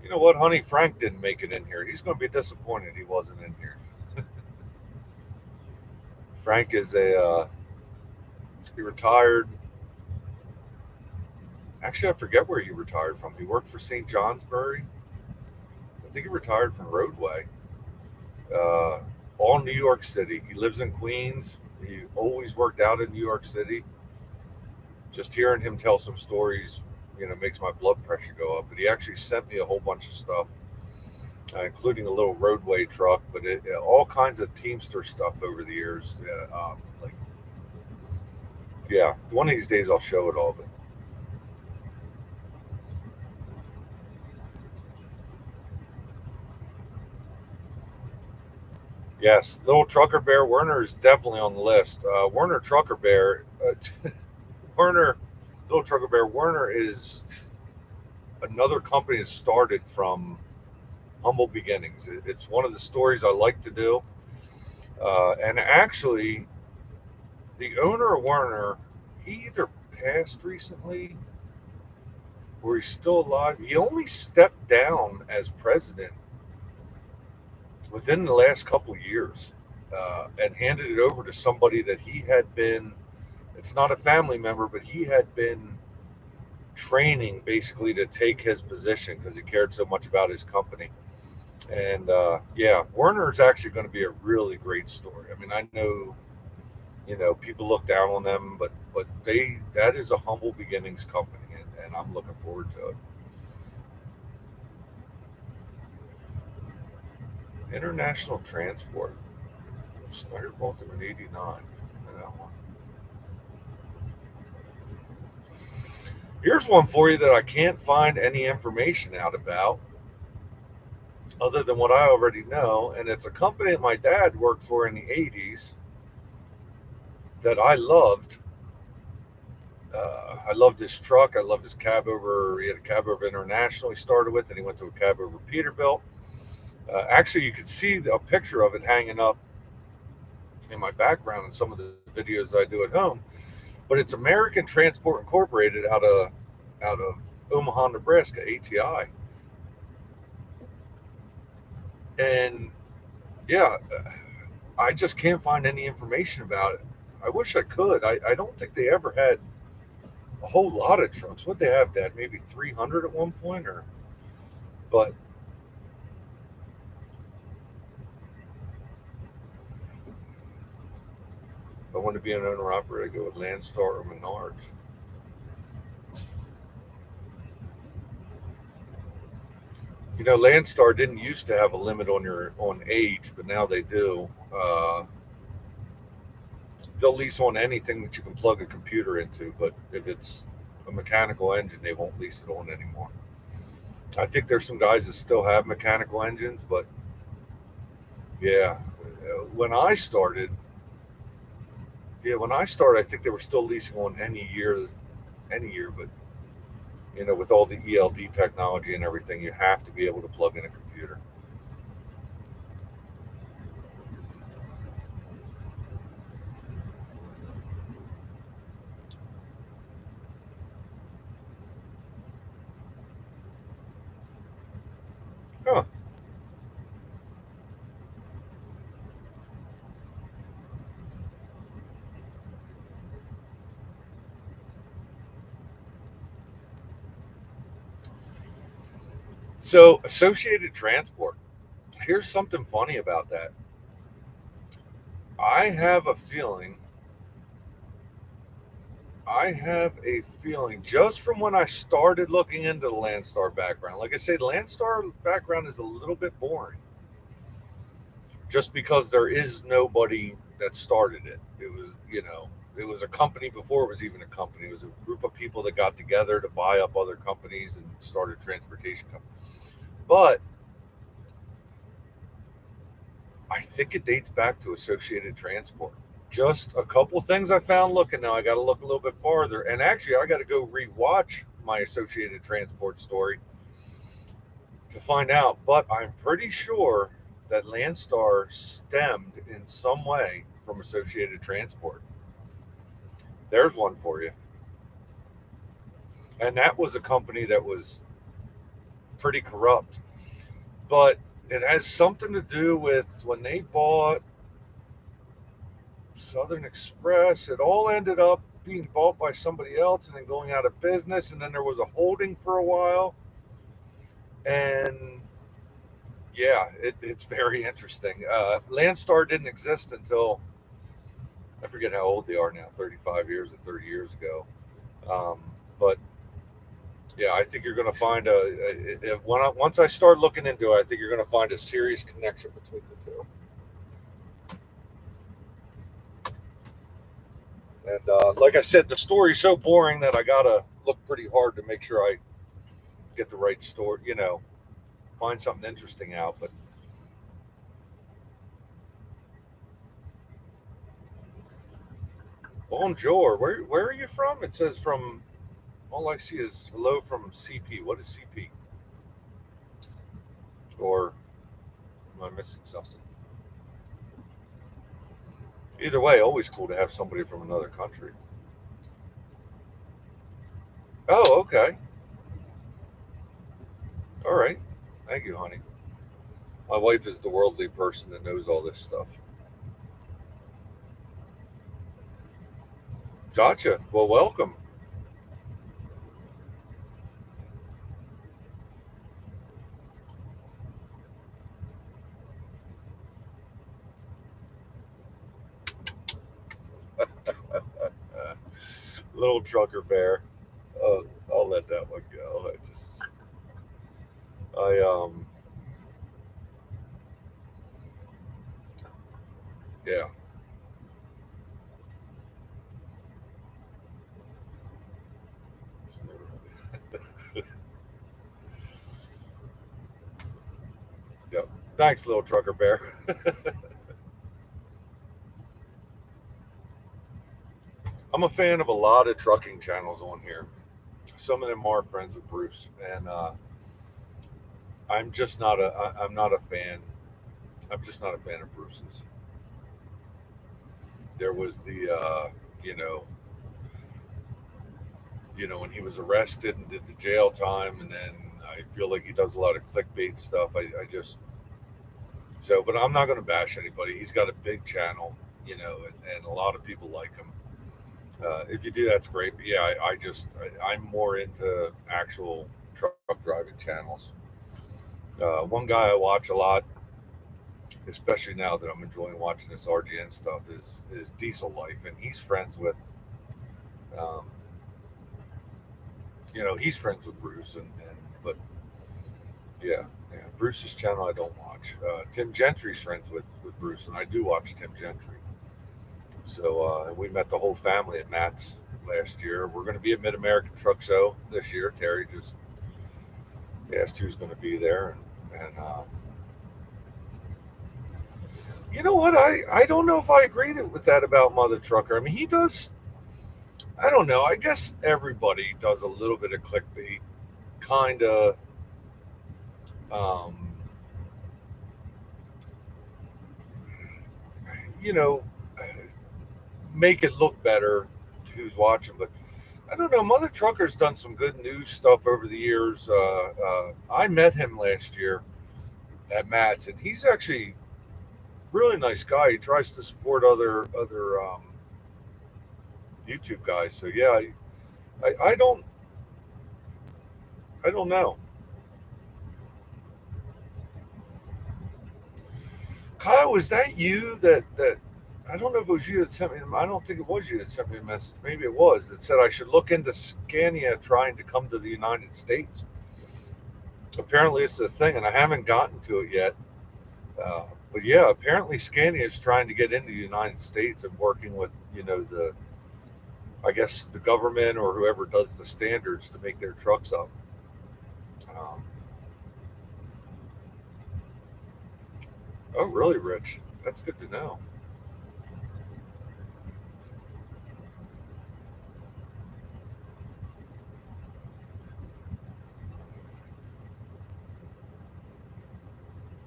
Speaker 1: You know what, honey? Frank didn't make it in here. He's going to be disappointed he wasn't in here. Frank is he retired. Actually, I forget where he retired from. He worked for St. Johnsbury. I think he retired from Roadway. Uh, all New York City. He lives in Queens. He always worked out in New York City. Just hearing him tell some stories, makes my blood pressure go up. But he actually sent me a whole bunch of stuff, including a little roadway truck, but all kinds of Teamster stuff over the years. Like, yeah, one of these days I'll show it all. But yes, Little Trucker Bear Werner is definitely on the list. Werner Trucker Bear, Werner, Little Trucker Bear Werner is another company that started from humble beginnings. It's one of the stories I like to do. And actually, the owner of Werner, he either passed recently or he's still alive. He only stepped down as president within the last couple of years, and handed it over to somebody that he had been. It's not a family member, but he had been training basically to take his position because he cared so much about his company. And yeah, Werner is actually going to be a really great story. I mean, I know people look down on them, but that is a humble beginnings company, and I'm looking forward to it. International Transport. Snyder bought them in '89. That one. Here's one for you that I can't find any information out about other than what I already know, and it's a company that my dad worked for in the '80s that I loved. I loved his truck. I loved his cab over. He had a cab over International he started with, and he went to a cab over Peterbilt. Actually, you could see a picture of it hanging up in my background in some of the videos I do at home. But it's American Transport Incorporated out of Omaha, Nebraska, ATI. And yeah, I just can't find any information about it. I wish I could. I don't think they ever had a whole lot of trucks. What they have, Dad? Maybe 300 at one point, or but if I want to be an owner operator, I go with Landstar or Menards. Landstar didn't used to have a limit on age, but now they do. They'll lease on anything that you can plug a computer into, but if it's a mechanical engine, they won't lease it on anymore. I think there's some guys that still have mechanical engines, but yeah, when I started, I think they were still leasing on any year. But with all the ELD technology and everything, you have to be able to plug in a computer. Huh. So Associated Transport. Here's something funny about that. I have a feeling. I have a feeling just from when I started looking into the Landstar background. Like I say, the Landstar background is a little bit boring just because there is nobody that started it. It was a company before it was even a company. It was a group of people that got together to buy up other companies and started transportation companies. But I think it dates back to Associated Transport. Just a couple things I found looking. Now I got to look a little bit farther. And actually, I got to go rewatch my Associated Transport story to find out. But I'm pretty sure that Landstar stemmed in some way from Associated Transport. There's one for you. And that was a company that was pretty corrupt. But it has something to do with when they bought Southern Express. It all ended up being bought by somebody else and then going out of business. And then there was a holding for a while. And yeah, it's very interesting. Landstar didn't exist until I forget how old they are now, 35 years or 30 years ago. Um, but yeah, I think you're going to find once I start looking into it, I think you're going to find a serious connection between the two. And like I said, the story's so boring that I got to look pretty hard to make sure I get the right story, find something interesting out. But bonjour, where are you from? It says from, all I see is hello from CP. What is CP? Or am I missing something? Either way, always cool to have somebody from another country. Oh, okay. All right. Thank you, honey. My wife is the worldly person that knows all this stuff. Gotcha. Well, welcome. Little trucker bear. I'll let that one go. I yeah. Yep. Thanks, little trucker bear. I'm a fan of a lot of trucking channels on here. Some of them are friends with Bruce, and I'm just not I'm not a fan. I'm just not a fan of Bruce's. There was you know, when he was arrested and did the jail time, and then I feel like he does a lot of clickbait stuff. I just but I'm not going to bash anybody. He's got a big channel, and a lot of people like him. If you do, that's great. But yeah, I'm more into actual truck driving channels. One guy I watch a lot, especially now that I'm enjoying watching this RGN stuff, is Diesel Life, and he's friends with, um, he's friends with Bruce, and but yeah, yeah, Bruce's channel I don't watch. Tim Gentry's friends with Bruce, and I do watch Tim Gentry. So we met the whole family at Matt's last year. We're going to be at Mid American Truck Show this year. Terry just asked who's going to be there, and you know what? I don't know if I agree with that about Mother Trucker. I mean, he does. I don't know. I guess everybody does a little bit of clickbait, kind of. Um, you know, make it look better to who's watching, but I don't know. Mother Trucker's done some good news stuff over the years. I met him last year at Matt's, and he's actually really nice guy. He tries to support other YouTube guys. So yeah, I don't know. Kyle, was that you that I don't know if it was you that sent me. I don't think it was you that sent me a message. Maybe it was that said I should look into Scania trying to come to the United States. Apparently, it's a thing, and I haven't gotten to it yet. But yeah, apparently Scania is trying to get into the United States and working with the I guess the government or whoever does the standards to make their trucks up. Um, oh, really, Rich? That's good to know.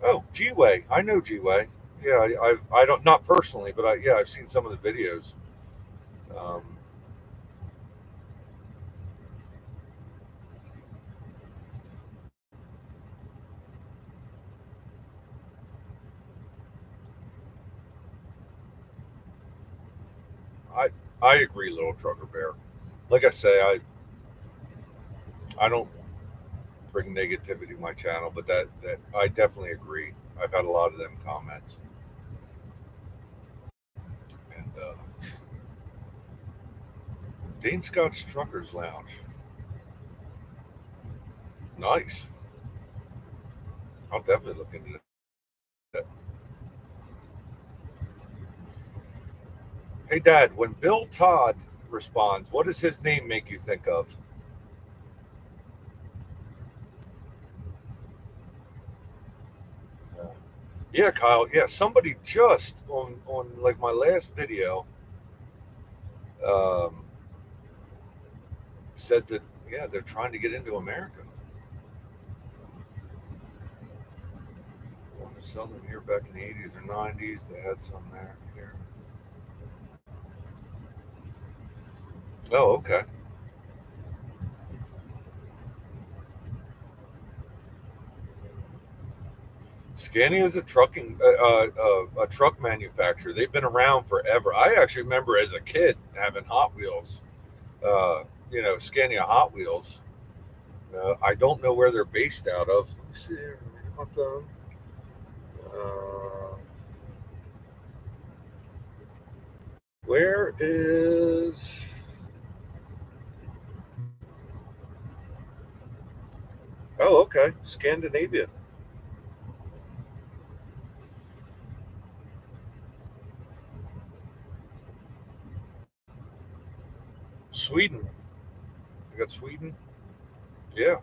Speaker 1: Oh, G Way. I know G Way. Yeah, I don't not personally, but yeah, I've seen some of the videos. Um, I agree, little trucker bear. Like I say, I don't bring negativity to my channel, but that I definitely agree. I've had a lot of them comments, and Dane Scott's Truckers Lounge, nice. I'll definitely look into that. Hey, Dad, when Bill Todd responds, what does his name make you think of? Uh, yeah, Kyle. Yeah, somebody just on like my last video um, said that yeah they're trying to get into America. Want to sell them here back in the 80s or 90s. They had some there here. Oh, okay. Scania is a a truck manufacturer. They've been around forever. I actually remember as a kid having Hot Wheels. Scania Hot Wheels. I don't know where they're based out of. Let me see here. Let me get my phone. Uh, where is? Oh, okay, Scandinavia, Sweden. You got Sweden. Yeah,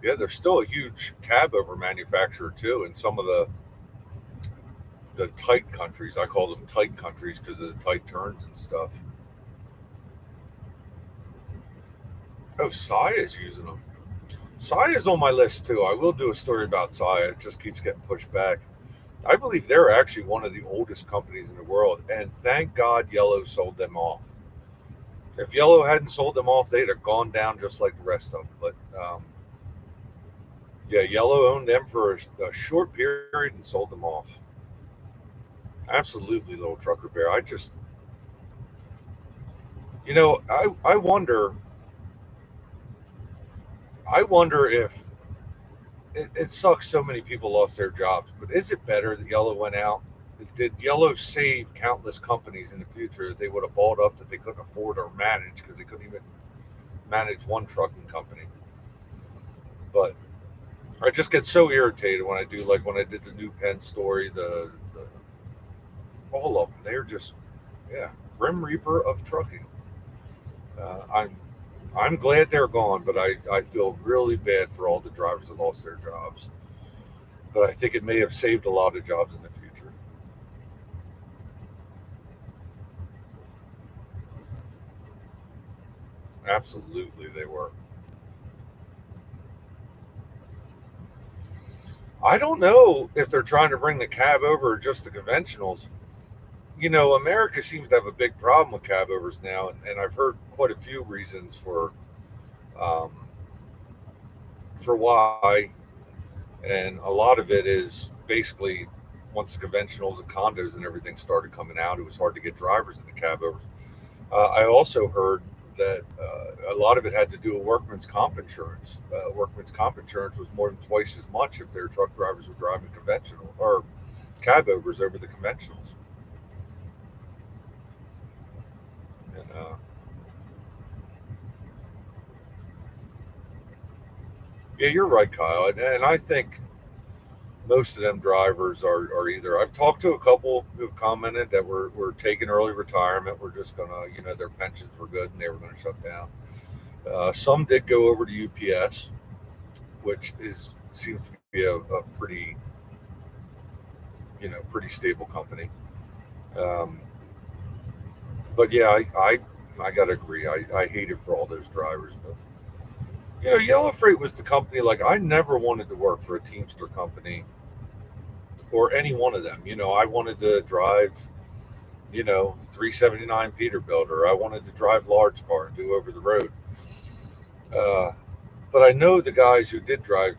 Speaker 1: yeah. They're still a huge cab over manufacturer too, in some of the tight countries. I call them tight countries because of the tight turns and stuff. Oh, Saya's using them. Saya's on my list too. I will do a story about Saya. It just keeps getting pushed back. I believe they're actually one of the oldest companies in the world, and thank God Yellow sold them off. If Yellow hadn't sold them off, they'd have gone down just like the rest of them. But yeah, Yellow owned them for a short period and sold them off. Absolutely, little trucker bear. I wonder if it sucks so many people lost their jobs, but is it better that Yellow went out? Did Yellow save countless companies in the future that they would have bought up that they couldn't afford or manage because they couldn't even manage one trucking company? But I just get so irritated when I do, like when I did the New Penn story, the all of them. They're just, yeah, Grim Reaper of trucking. Uh, I'm I'm glad they're gone, but I feel really bad for all the drivers that lost their jobs. But I think it may have saved a lot of jobs in the future. Absolutely, they were. I don't know if they're trying to bring the cab over or just the conventionals. America seems to have a big problem with cab overs now, and I've heard quite a few reasons um, for why, and a lot of it is basically once the conventionals and condos and everything started coming out, it was hard to get drivers in the cab overs. I also heard that a lot of it had to do with workman's comp insurance. Workman's comp insurance was more than twice as much if their truck drivers were driving conventional or cab overs over the conventionals. And yeah, you're right, Kyle. And I think most of them drivers are either, I've talked to a couple who've commented that we're taking early retirement. We're just gonna, their pensions were good and they were going to shut down. Some did go over to UPS, which is seems to be a pretty, pretty stable company. Um, but yeah, I gotta agree. I hate it for all those drivers, but Yellow Freight was the company. Like I never wanted to work for a Teamster company or any one of them. I wanted to drive, 379 Peterbilt, or I wanted to drive large car and do over the road. Uh, but I know the guys who did drive,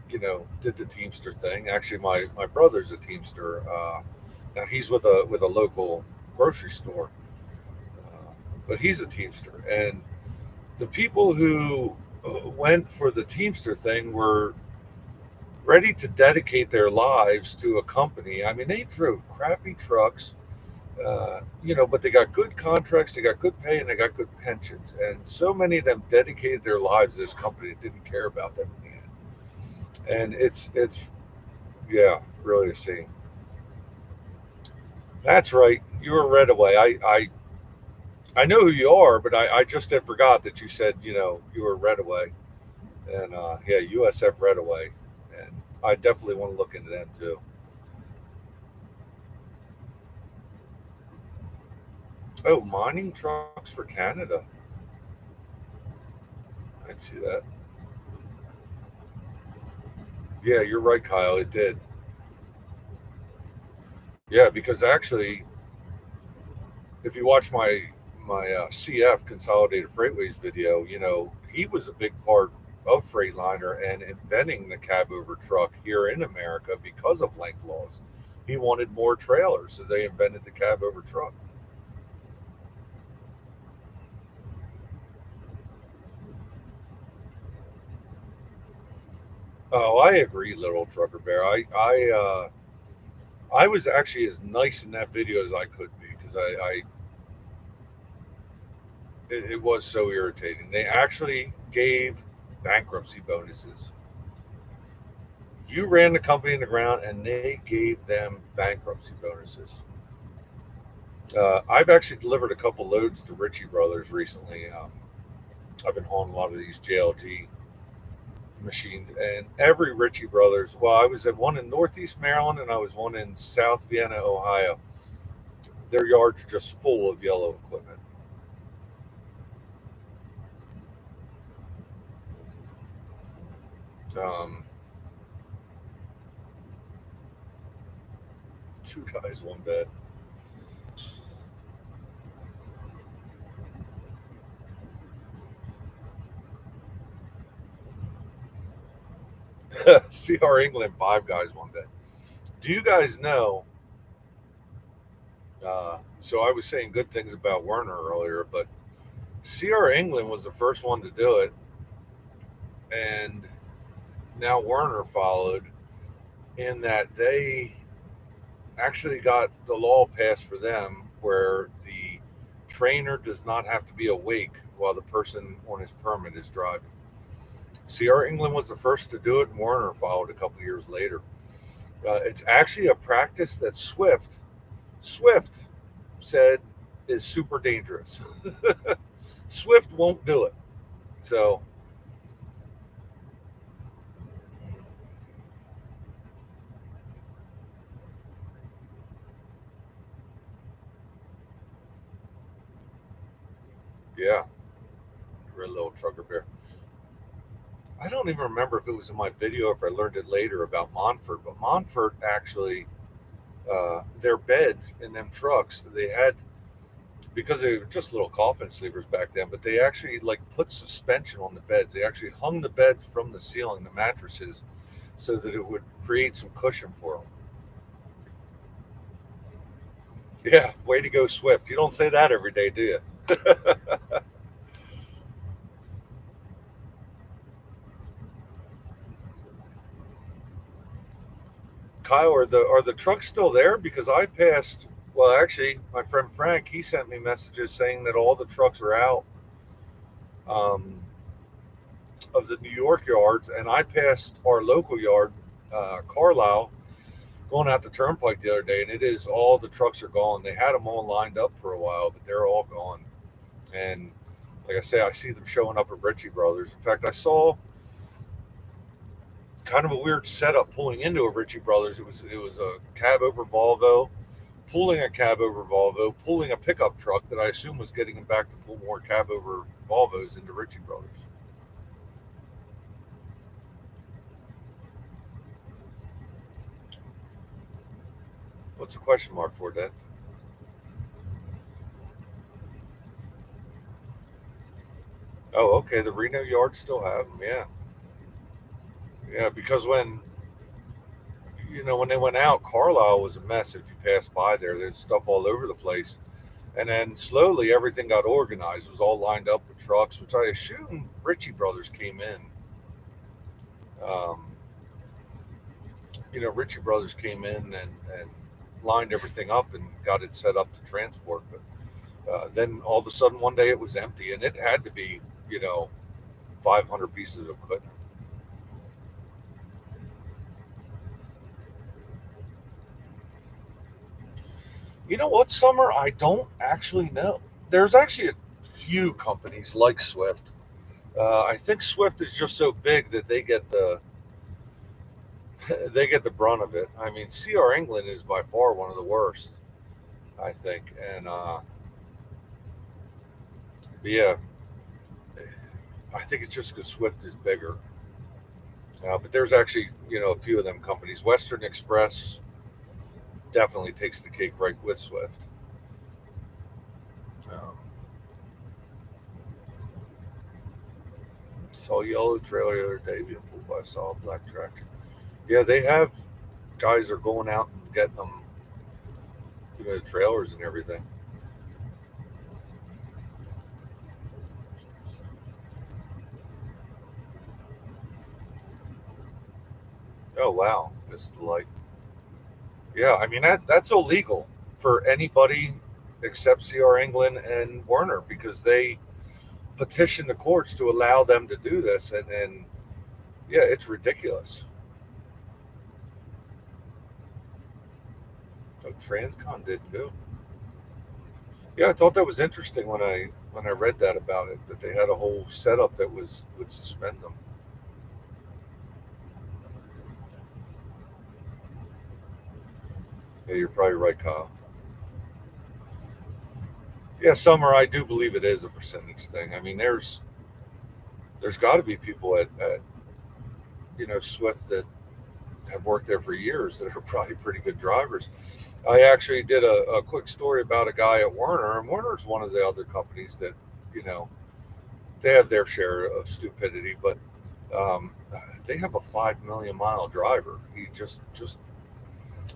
Speaker 1: did the Teamster thing. Actually, my brother's a Teamster. Now he's with a local grocery store, uh, but he's a Teamster. And the people who went for the Teamster thing were ready to dedicate their lives to a company. I mean, they drove crappy trucks, but they got good contracts, they got good pay, and they got good pensions. And so many of them dedicated their lives to this company that didn't care about them in the end. And it's yeah, really a shame. That's right. You were Redaway. I know who you are, but I just had forgot that you said you were Redaway, and yeah, USF Redaway, and I definitely want to look into them too. Oh, mining trucks for Canada. I'd see that. Yeah, you're right, Kyle. It did. Yeah, because actually, if you watch my CF Consolidated Freightways video, he was a big part of Freightliner and inventing the cab over truck here in America because of length laws. He wanted more trailers, so they invented the cab over truck. Oh, I agree, little trucker bear. I was actually as nice in that video as I could be because it was so irritating. They actually gave bankruptcy bonuses. You ran the company in the ground, and they gave them bankruptcy bonuses. I've actually delivered a couple loads to Ritchie Brothers recently. I've been hauling a lot of these JLG machines, and every Ritchie Brothers. Well, I was at one in Northeast Maryland, and I was one in South Vienna, Ohio. Their yards are just full of yellow equipment. Um, Two guys, one bed. CR England, five guys, one bed. Do you guys know? So I was saying good things about Werner earlier, but CR England was the first one to do it, and now Werner followed in that they actually got the law passed for them where the trainer does not have to be awake while the person on his permit is driving. CR England was the first to do it, and Werner followed a couple years later. It's actually a practice that Swift said is super dangerous. Swift won't do it. So, yeah, you're a little trucker bear. I don't even remember if it was in my video or if I learned it later about Montfort, but Montfort actually, their beds in them trucks, they had, because they were just little coffin sleepers back then, but they actually like put suspension on the beds. They actually hung the beds from the ceiling, the mattresses, so that it would create some cushion for them. Yeah, way to go, Swift. You don't say that every day, do you? Kyle, are the trucks still there? Because I passed. Well, actually, my friend Frank he sent me messages saying that all the trucks are out um, of the New York yards, and I passed our local yard, Carlisle, going out the turnpike the other day, and it is all the trucks are gone. They had them all lined up for a while, but they're all gone. And like I say, I see them showing up at Ritchie Brothers. In fact, I saw kind of a weird setup pulling into a Ritchie Brothers. It was a cab over Volvo, pulling a cab over Volvo, pulling a pickup truck that I assume was getting him back to pull more cab over Volvos into Ritchie Brothers. What's the question mark for that? Oh, okay. The Reno yard still have them. Yeah, yeah. Because when they went out, Carlisle was a mess. If you pass by there, there's stuff all over the place. And then slowly everything got organized. It was all lined up with trucks, which I assume Ritchie Brothers came in. Um, Ritchie Brothers came in and lined everything up and got it set up to transport. But then all of a sudden one day it was empty, and it had to be, you know, 500 pieces of equipment. You know what, Summer? I don't actually know. There's actually a few companies like Swift. I think Swift is just so big that they get the brunt of it. I mean, CR England is by far one of the worst, I think. And but yeah, I think it's just because Swift is bigger. But there's actually, a few of them companies. Western Express definitely takes the cake right with Swift. Um, saw a yellow trailer the other day being pulled by a solid black tractor. Yeah, they have guys are going out and getting them, trailers and everything. Oh wow, Vista Light. Yeah, I mean that's illegal for anybody except CR England and Werner because they petitioned the courts to allow them to do this, and yeah, it's ridiculous. Oh, Transcon did too. Yeah, I thought that was interesting when I read that about it that they had a whole setup that would suspend them. Yeah, you're probably right, Kyle. Yeah, Summer, I do believe it is a percentage thing. I mean, there's got to be people at Swift that have worked there for years that are probably pretty good drivers. I actually did a quick story about a guy at Werner, and Werner's one of the other companies that you know they have their share of stupidity, but um, they have a 5 million mile driver. He just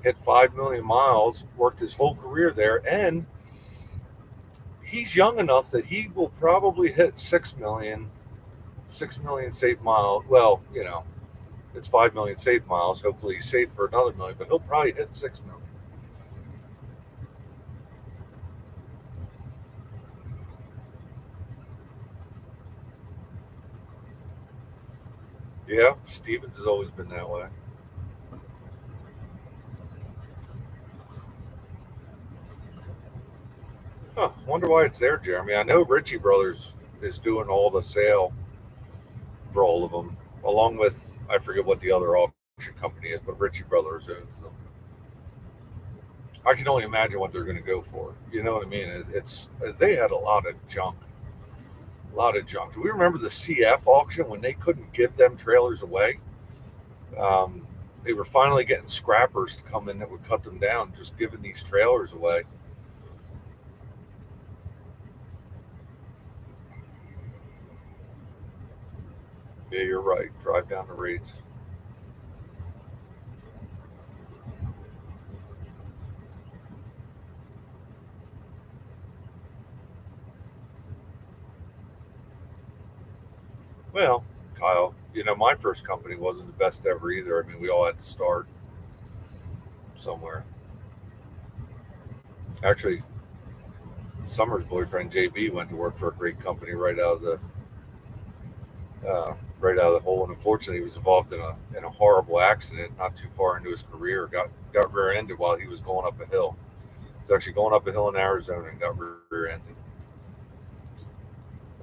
Speaker 1: hit 5 million miles, worked his whole career there, and he's young enough that he will probably hit 6 million, 6 million safe miles. Well, it's 5 million safe miles. Hopefully, he's safe for another million, but he'll probably hit 6 million. Yeah, Stevens has always been that way. Huh, wonder why it's there, Jeremy. I know Ritchie Brothers is doing all the sale for all of them, along with I forget what the other auction company is, but Ritchie Brothers owns them. I can only imagine what they're going to go for. You know what I mean? It's they had a lot of junk, a lot of junk. Do we remember the CF auction when they couldn't give them trailers away? Um, they were finally getting scrappers to come in that would cut them down, just giving these trailers away. Yeah, you're right. Drive down the rates. Well, Kyle, my first company wasn't the best ever either. I mean, we all had to start somewhere. Actually, Summer's boyfriend JB went to work for a great company right out of the hole, and unfortunately, he was involved in a horrible accident not too far into his career. Got rear-ended while he was going up a hill. He was actually going up a hill in Arizona and got rear-ended.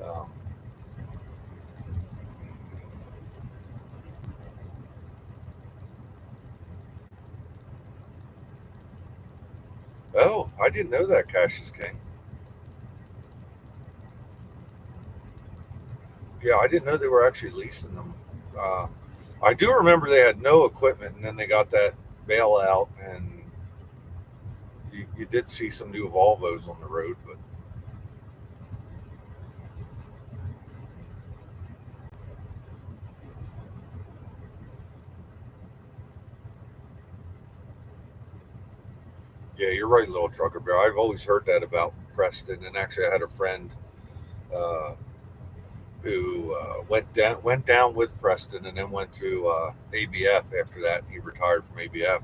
Speaker 1: Um, oh, I didn't know that Cassius King. Yeah, I didn't know they were actually leasing them. Uh, I do remember they had no equipment, and then they got that bailout, and you did see some new Volvos on the road, but yeah, you're right, little trucker bear. I've always heard that about Preston, and actually, I had a friend uh, who went down with Preston, and then went to ABF after that. He retired from ABF.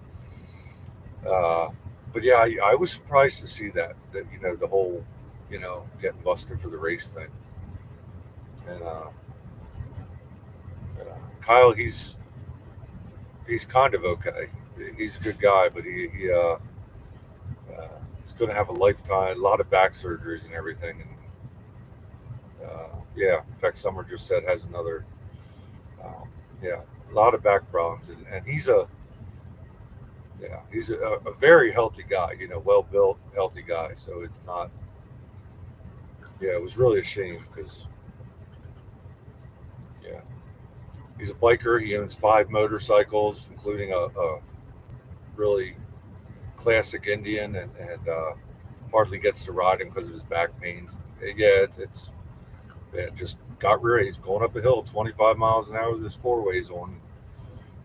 Speaker 1: Uh, but yeah, I was surprised to see that the whole getting busted for the race thing. And Kyle, he's kind of okay. He's a good guy, but he's going to have a lifetime, a lot of back surgeries and everything. And yeah, in fact, Summer just said has another, um, yeah, a lot of back problems. And he's a very healthy guy, well built, healthy guy. So it's not, yeah, it was really a shame because, yeah, he's a biker. He owns 5 motorcycles, including a really classic Indian, and hardly gets to ride him because of his back pains. Yeah, it's yeah, just got rear. He's going up a hill 25 miles an hour with his four ways on.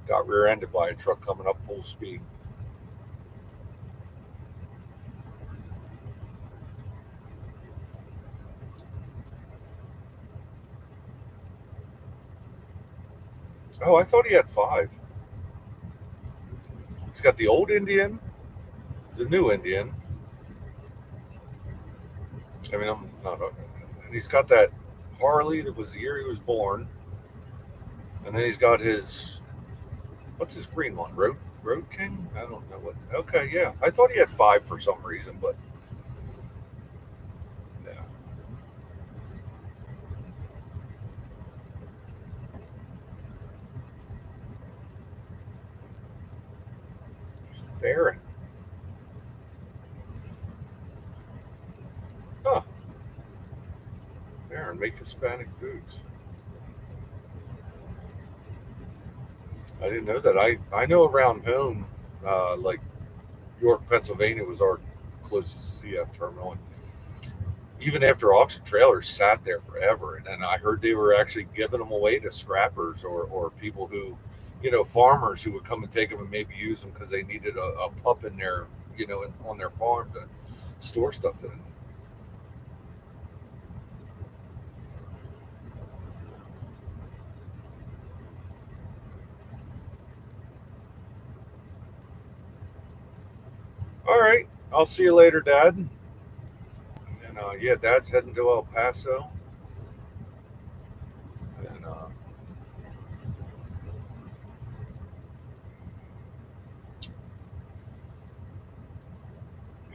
Speaker 1: Got rear-ended by a truck coming up full speed. Oh, I thought he had 5. He's got the old Indian, the new Indian. I mean, I'm not. And he's got that Harley that was the year he was born, and then he's got his what's his green one? Road King? I don't know what. Okay, yeah, I thought he had 5 for some reason, but yeah, Farron. Huh? Farron make Hispanic foods. I didn't know that. I know around home, like York, Pennsylvania was our closest CF terminal. And even after auction trailers sat there forever, and then I heard they were actually giving them away to scrappers or people who, farmers who would come and take them and maybe use them because they needed a pup in their, on their farm to store stuff in. All right, I'll see you later, Dad. And yeah, Dad's heading to El Paso, and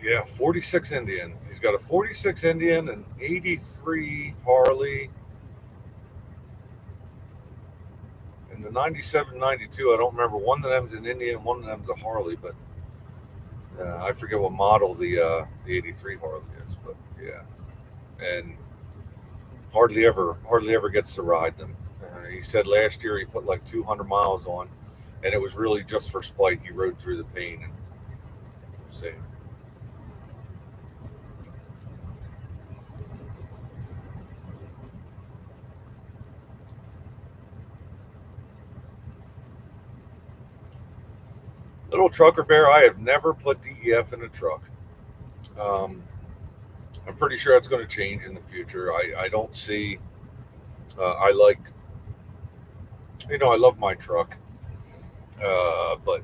Speaker 1: yeah, 46 Indian. He's got a 46 Indian, an 83 Harley, and the 97, 92. I don't remember. One of them's an Indian, one of them's a Harley, but I forget what model the 83 Harley is. But yeah, and hardly ever gets to ride them. He said last year he put like 200 miles on, and it was really just for spite. He rode through the pain and say, "Little trucker bear, I have never put DEF in a truck. Um, I'm pretty sure that's going to change in the future. I don't see. I like, I love my truck, but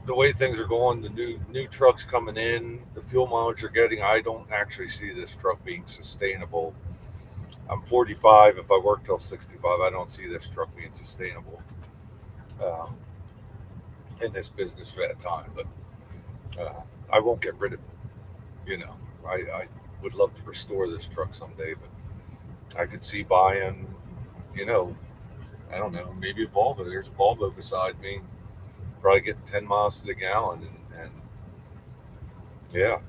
Speaker 1: the way things are going, the new trucks coming in, the fuel mileage they're getting, I don't actually see this truck being sustainable. I'm 45. If I work till 65, I don't see this truck being sustainable um, in this business for that time. But I won't get rid of it. I would love to restore this truck someday, but I could see buying, you know, I don't know, maybe a Volvo. There's a Volvo beside me, probably getting 10 miles to the gallon, and yeah,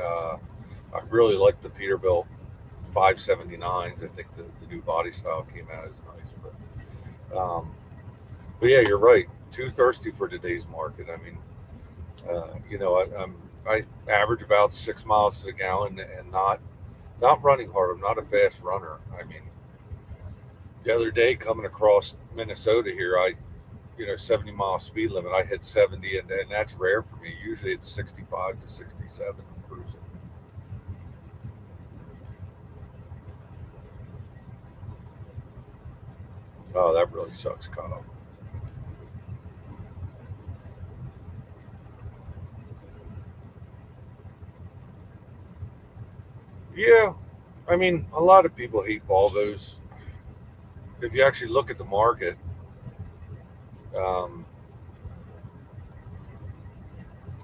Speaker 1: uh, I really like the Peterbilt 579s. I think the new body style came out is nice, but yeah, you're right. Too thirsty for today's market. I mean, I average about 6 miles to the gallon, and not running hard. I'm not a fast runner. I mean, the other day coming across Minnesota here, 70-mile speed limit. I hit 70, and that's rare for me. Usually it's 65 to 67 cruising. Oh, that really sucks, Kyle. Yeah, I mean, a lot of people hate Volvos. If you actually look at the market, um,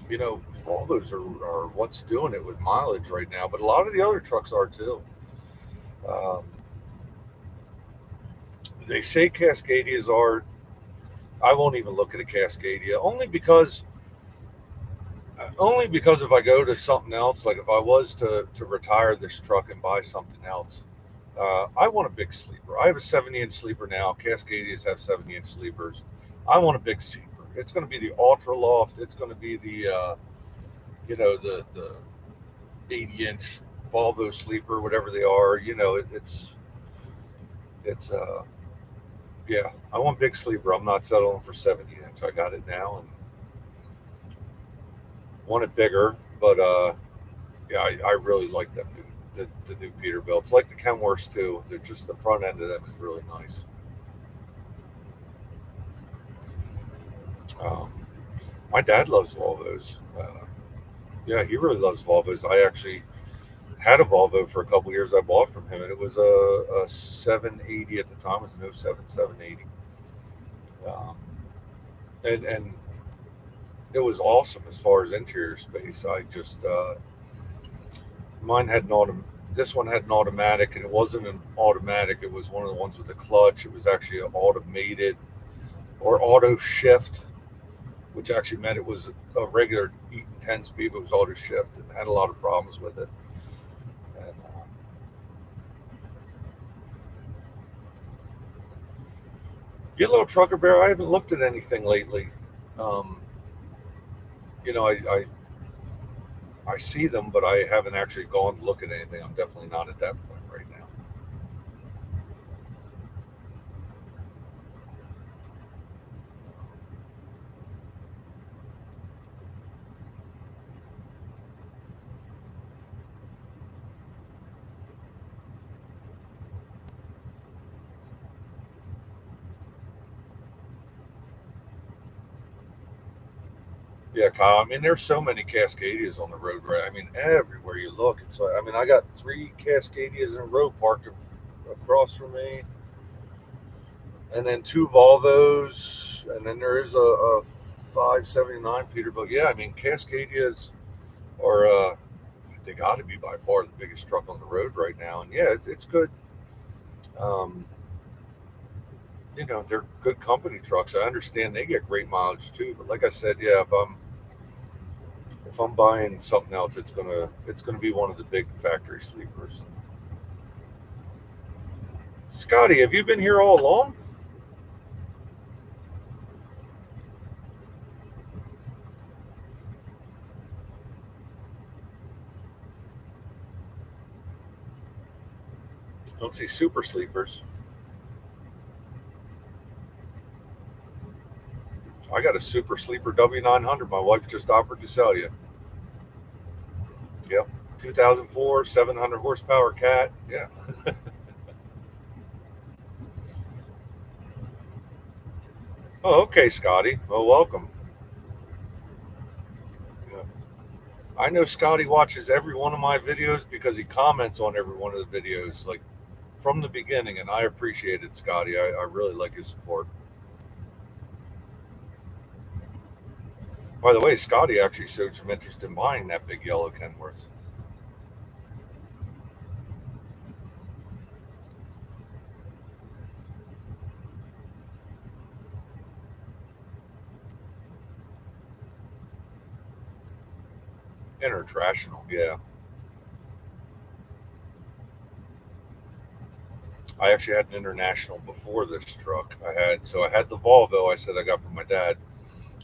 Speaker 1: Volvos are what's doing it with mileage right now, but a lot of the other trucks are too. Um, they say Cascadias are. I won't even look at a Cascadia only because if I go to something else, like if I was to retire this truck and buy something else, I want a big sleeper. I have a 70-inch sleeper now. Cascadias have 70-inch sleepers. I want a big sleeper. It's going to be the Ultra Loft. It's going to be the 80-inch Volvo sleeper, whatever they are. It's yeah. I want big sleeper. I'm not settling for 70-inch. I got it now and want it bigger, but yeah, I really like them the new Peterbilts, like the Kenworths too. They're just the front end of them is really nice. Um, my dad loves Volvos. Yeah, he really loves Volvos. I actually had a Volvo for a couple years. I bought from him, and it was a 780 at the time. It was an '07 780, um, and it was awesome as far as interior space. I just mine had an autom. This one had an automatic, and it wasn't an automatic. It was one of the ones with the clutch. It was actually an automated or auto shift, which actually meant it was a regular Eaton 10 speed, but it was auto shift and had a lot of problems with it. And Yellow Trucker Bear, I haven't looked at anything lately. Um, you know, I see them, but I haven't actually gone to look at anything. I'm definitely not at that point right now. Yeah, Kyle. I mean, there's so many Cascadias on the road, right? I mean, everywhere you look, it's like, I mean, I got three Cascadias in a row parked across from me, and then two Volvos, and then there is a 579 Peterbilt. Yeah, I mean, Cascadias are, they got to be by far the biggest truck on the road right now. And yeah, it's good. Um, they're good company trucks. I understand they get great mileage too. But like I said, yeah, if I'm buying something else, it's gonna be one of the big factory sleepers. Scotty, have you been here all along? Don't see super sleepers. I got a super sleeper W900. My wife just offered to sell you. Yep, 2004, 700 horsepower cat. Yeah. Oh, okay, Scotty. Well, welcome. Yeah. I know Scotty watches every one of my videos because he comments on every one of the videos, like from the beginning, and I appreciate it, Scotty. I really like his support. By the way, Scotty actually showed some interest in buying that big yellow Kenworth. International, yeah. I actually had an international before this truck. I had the Volvo I said I got from my dad,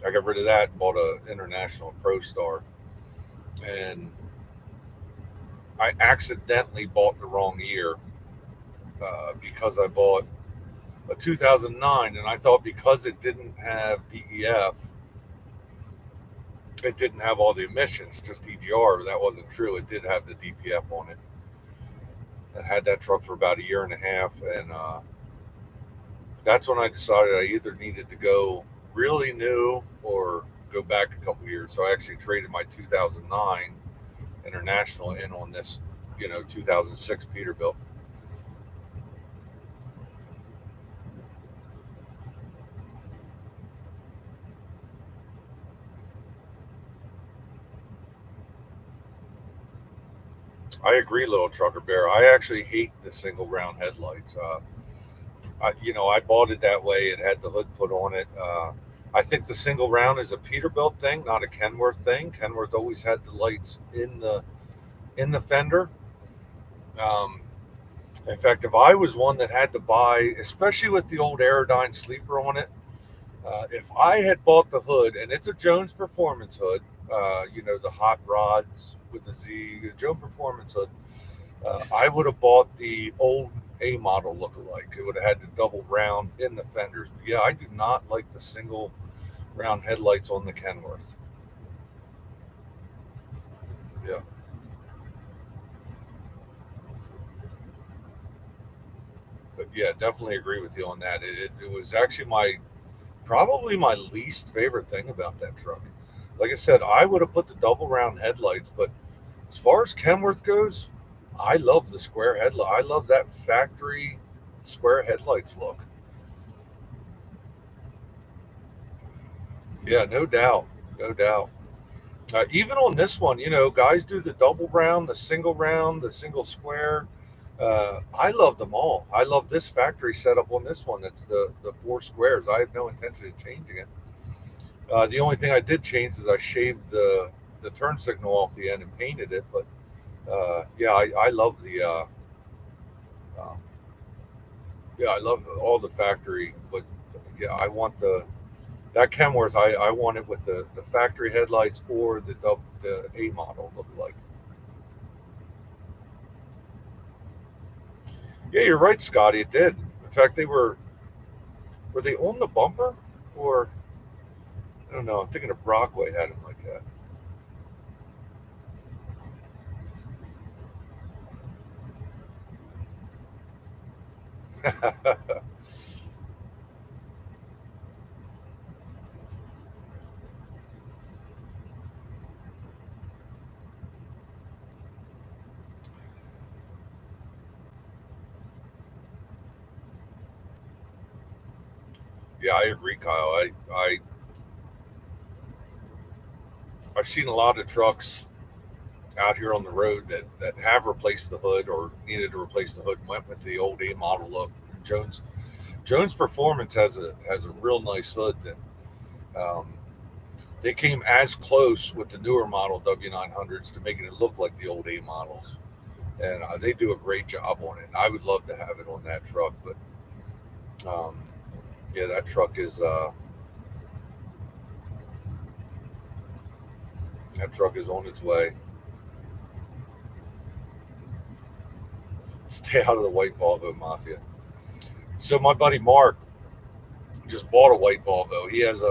Speaker 1: I got rid of that and bought a International Pro Star, and I accidentally bought the wrong year because I bought a 2009, and I thought because it didn't have DEF, it didn't have all the emissions, just EGR. That wasn't true. It did have the DPF on it. I had that truck for about a year and a half, and that's when I decided I either needed to go really new or go back a couple years. So I actually traded my 2009 International in on this, 2006 Peterbilt. I agree, little trucker bear. I actually hate the single round headlights. I bought it that way. It had the hood put on it. I think the single round is a Peterbilt thing, not a Kenworth thing. Kenworth always had the lights in the fender. Um, in fact, if I was one that had to buy, especially with the old Aerodyne sleeper on it, if I had bought the hood, and it's a Jones Performance hood, the hot rods with the Z, Jones Performance hood, I would have bought the old A model look-alike. It would have had the double round in the fenders. But yeah, I do not like the single round headlights on the Kenworth. Yeah, but yeah, definitely agree with you on that. It was actually probably my least favorite thing about that truck. Like I said, I would have put the double round headlights, but as far as Kenworth goes, I love the square headlight. I love that factory square headlights look. Yeah, no doubt, no doubt. Even on this one, guys do the double round, the single round, the single square. I love them all. I love this factory setup on this one. That's the four squares. I have no intention of changing it. The only thing I did change is I shaved the turn signal off the end and painted it. But yeah, I love um, yeah, I love all the factory. But yeah, I want that Kenworth. I want it with the factory headlights or the A model look like. Yeah, you're right, Scotty. It did. In fact, were they on the bumper, or I don't know. I'm thinking of Brockway had them like that. Yeah, I agree, Kyle. I've seen a lot of trucks out here on the road that have replaced the hood or needed to replace the hood and went with the old A model look. Jones Jones Performance has a real nice hood that um, they came as close with the newer model W900s to making it look like the old A models, and they do a great job on it. I would love to have it on that truck, but um, yeah, that truck is on its way. Stay out of the white Volvo mafia. So my buddy Mark just bought a white Volvo. He has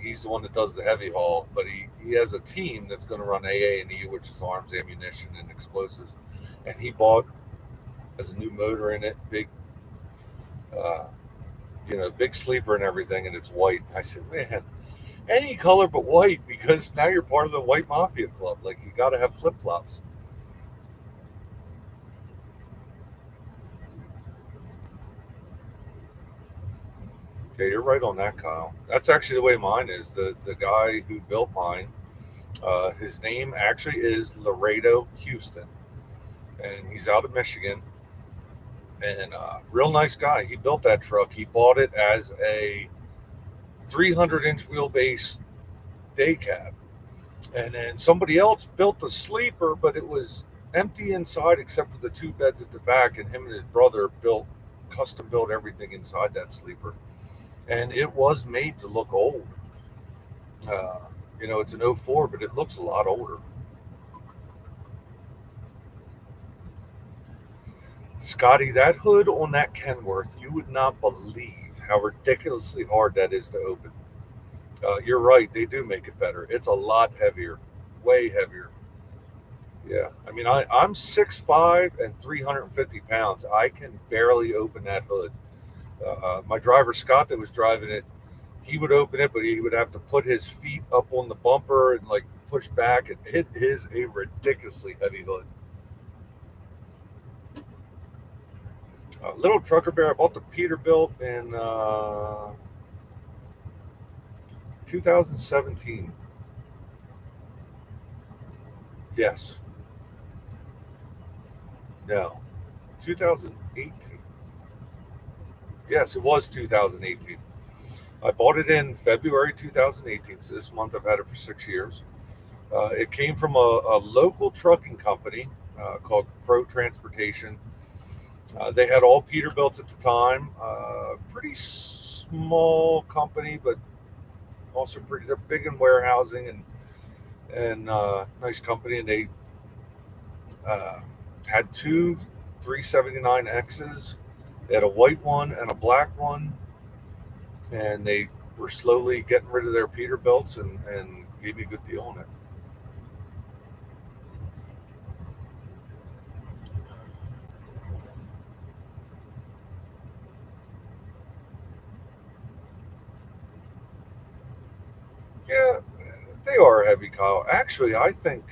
Speaker 1: he's the one that does the heavy haul, but he has a team that's going to run AA&E, which is arms, ammunition, and explosives. And he bought has a new motor in it, uh, big sleeper and everything, and it's white. I said, man, any color but white because now you're part of the white mafia club. Like you got to have flip flops. Yeah, you're right on that, Kyle. That's actually the way mine is. The guy who built mine, his name actually is Laredo Houston, and he's out of Michigan. And real nice guy. He built that truck. He bought it as a 300-inch wheelbase day cab, and then somebody else built the sleeper, but it was empty inside except for the two beds at the back. And him and his brother custom built everything inside that sleeper, and it was made to look old. Uh, it's an '04, but it looks a lot older. Scotty, that hood on that Kenworth, you would not believe how ridiculously hard that is to open. You're right, they do make it better. It's a lot heavier, way heavier. Yeah, I mean, I'm 6'5" and 350 pounds. I can barely open that hood. My driver Scott that was driving it, he would open it, but he would have to put his feet up on the bumper and like push back. And it is a ridiculously heavy hood. Little Trucker Bear, I bought the Peterbilt in 2017. Yes, no, 2018. Yes, it was 2018. I bought it in February 2018. So this month I've had it for 6 years. It came from a local trucking company called Pro Transportation. They had all Peterbilts at the time. Pretty small company, but also pretty. They're big in warehousing and nice company. And they uh, had two 379Xs. They had a white one and a black one, and they were slowly getting rid of their Peterbilts and gave me a good deal on it. Yeah, they are heavy, Kyle. Actually, I think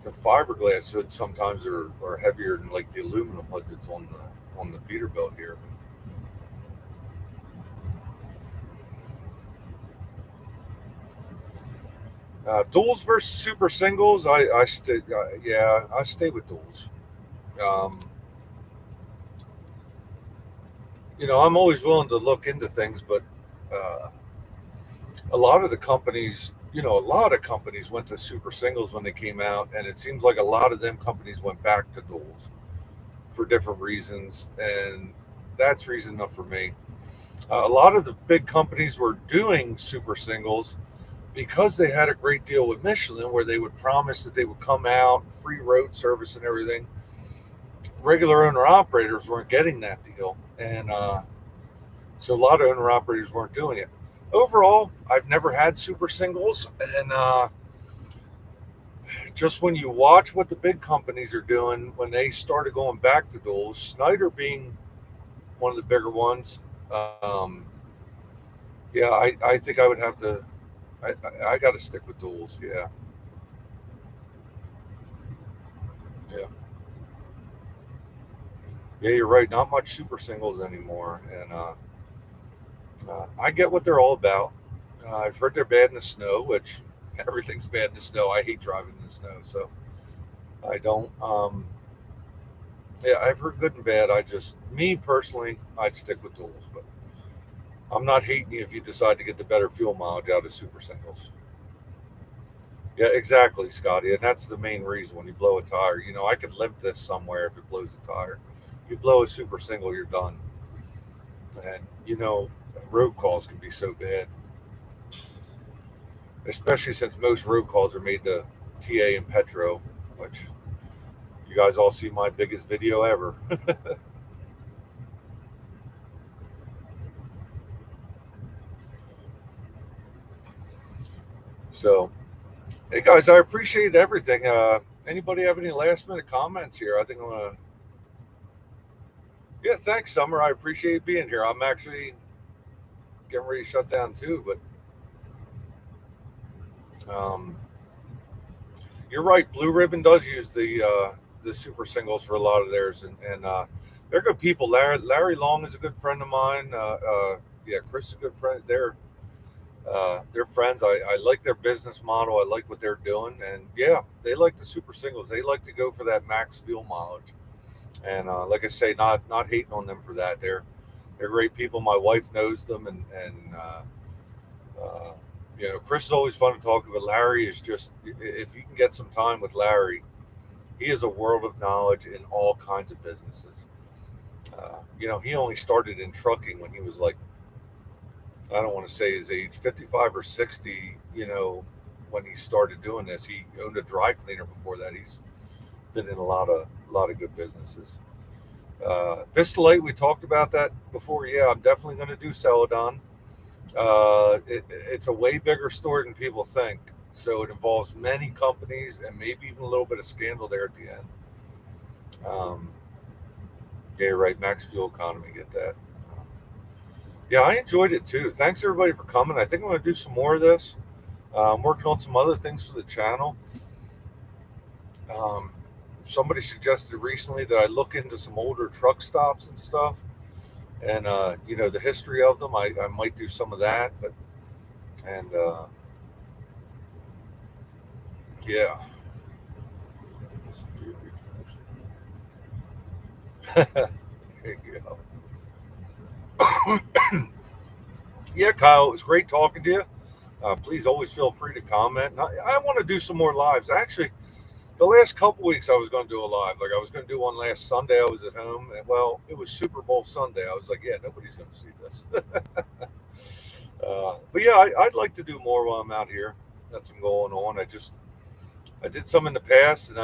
Speaker 1: the fiberglass hoods sometimes are heavier than like the aluminum hood that's on the Peterbilt here. Duals versus super singles. Yeah, I stay with duals. Um, I'm always willing to look into things, but uh, a lot of the companies, a lot of companies went to super singles when they came out, and it seems like a lot of them companies went back to duals for different reasons, and that's reason enough for me. A lot of the big companies were doing super singles because they had a great deal with Michelin, where they would promise that they would come out, free road service and everything. Regular owner operators weren't getting that deal, and so a lot of owner operators weren't doing it. Overall, I've never had super singles, and just when you watch what the big companies are doing when they started going back to duals, Snyder being one of the bigger ones, um, yeah, I think I would have to. I got to stick with duals. Yeah, yeah, yeah. You're right. Not much super singles anymore, and I get what they're all about. I've heard they're bad in the snow, which everything's bad in the snow. I hate driving in the snow, so I don't. Yeah, I've heard good and bad. Me personally, I'd stick with duals, but I'm not hating you if you decide to get the better fuel mileage out of super singles. Yeah, exactly, Scotty, and that's the main reason when you blow a tire. I could limp this somewhere if it blows the tire. You blow a super single, you're done. And road calls can be so bad, especially since most road calls are made to TA and Petro, which you guys all see my biggest video ever. So, hey guys, I appreciate everything. Anybody have any last minute comments here? I think I'm gonna. Yeah, thanks, Summer. I appreciate being here. I'm actually getting ready to shut down too, but um, you're right. Blue Ribbon does use the super singles for a lot of theirs, and they're good people. Larry Long is a good friend of mine. Yeah, Chris is a good friend. They're friends. I like their business model. I like what they're doing, and yeah, they like the super singles. They like to go for that max fuel mileage. And like I say, not hating on them for that. They're great people. My wife knows them, and Chris is always fun to talk to. But Larry is just, if you can get some time with Larry, he is a world of knowledge in all kinds of businesses. He only started in trucking when he was like I don't want to say his age, 55 or 60, when he started doing this. He owned a dry cleaner before that. He's been in a lot of good businesses. Vistalite, we talked about that before. Yeah, I'm definitely going to do Celadon. It's a way bigger story than people think. So it involves many companies and maybe even a little bit of scandal there at the end. Um, yeah, right. Max fuel economy, get that. Yeah, I enjoyed it too. Thanks everybody for coming. I think I'm going to do some more of this. I'm working on some other things for the channel. Um, Somebody suggested recently that I look into some older truck stops and stuff, and the history of them. I might do some of that, but and yeah. There you go. Yeah, Kyle, it was great talking to you. Please always feel free to comment. And I want to do some more lives. Actually, the last couple weeks I was going to do a live. Like I was going to do one last Sunday. I was at home. And, well, it was Super Bowl Sunday. I was like, yeah, nobody's going to see this. But yeah, I'd like to do more while I'm out here. That's what's going on. I did some in the past, and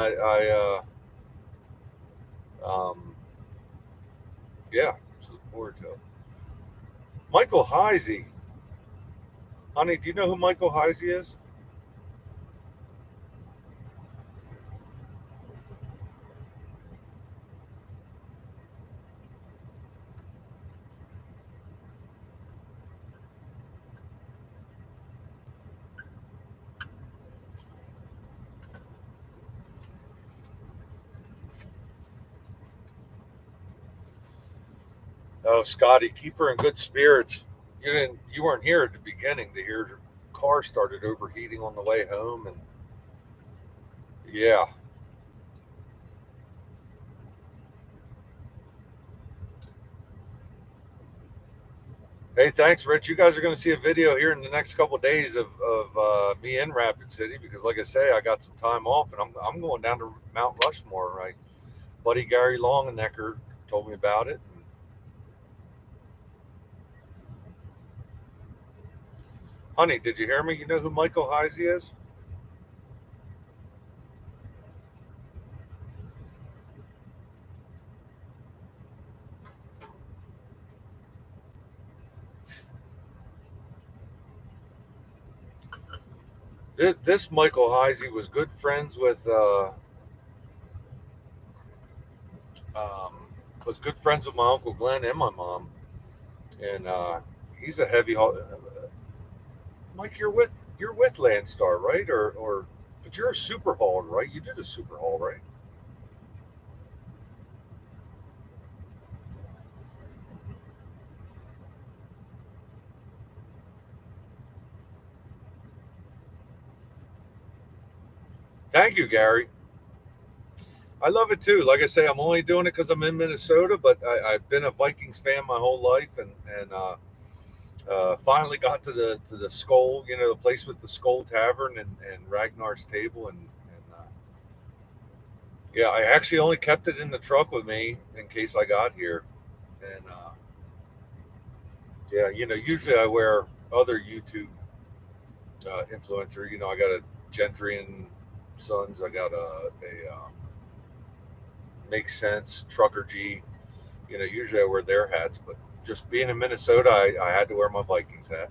Speaker 1: yeah, just look forward to it. Michael Heisey, honey, do you know who Michael Heisey is? Oh, Scotty, keep her in good spirits. You weren't here at the beginning to hear her car started overheating on the way home, and yeah. Hey, thanks, Rich. You guys are going to see a video here in the next couple of days of me in Rapid City because, like I say, I got some time off, and I'm going down to Mount Rushmore. Right, buddy Gary Longenecker told me about it. Honey, did you hear me? You know who Michael Heisey is? This Michael Heisey was good friends with um, my uncle Glenn and my mom, and he's a heavy haul. Mike, you're with Landstar, right? Or but you're a super haul, right? You did a super haul, right? Thank you, Gary. I love it too. Like I say, I'm only doing it because I'm in Minnesota, but I've been a Vikings fan my whole life, and finally got to the Skull, the place with the Skull Tavern and Ragnar's Table, and yeah, I actually only kept it in the truck with me in case I got here, and yeah, usually I wear other YouTube influencer. I got a Gentry and Sons. I got a Makes Sense Trucker G. Usually I wear their hats, but just being in Minnesota, I had to wear my Vikings hat.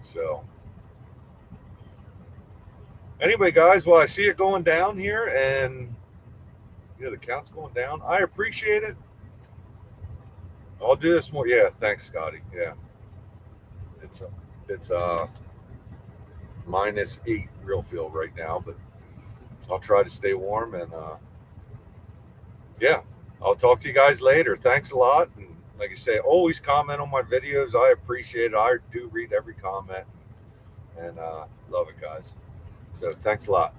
Speaker 1: So anyway, guys, well, I see it going down here, and yeah, the count's going down. I appreciate it. I'll do this more. Yeah, thanks, Scotty. Yeah, it's -8 real feel right now, but I'll try to stay warm, and yeah, I'll talk to you guys later. Thanks a lot, and like I say, always comment on my videos. I appreciate it. I do read every comment, and love it, guys. So thanks a lot.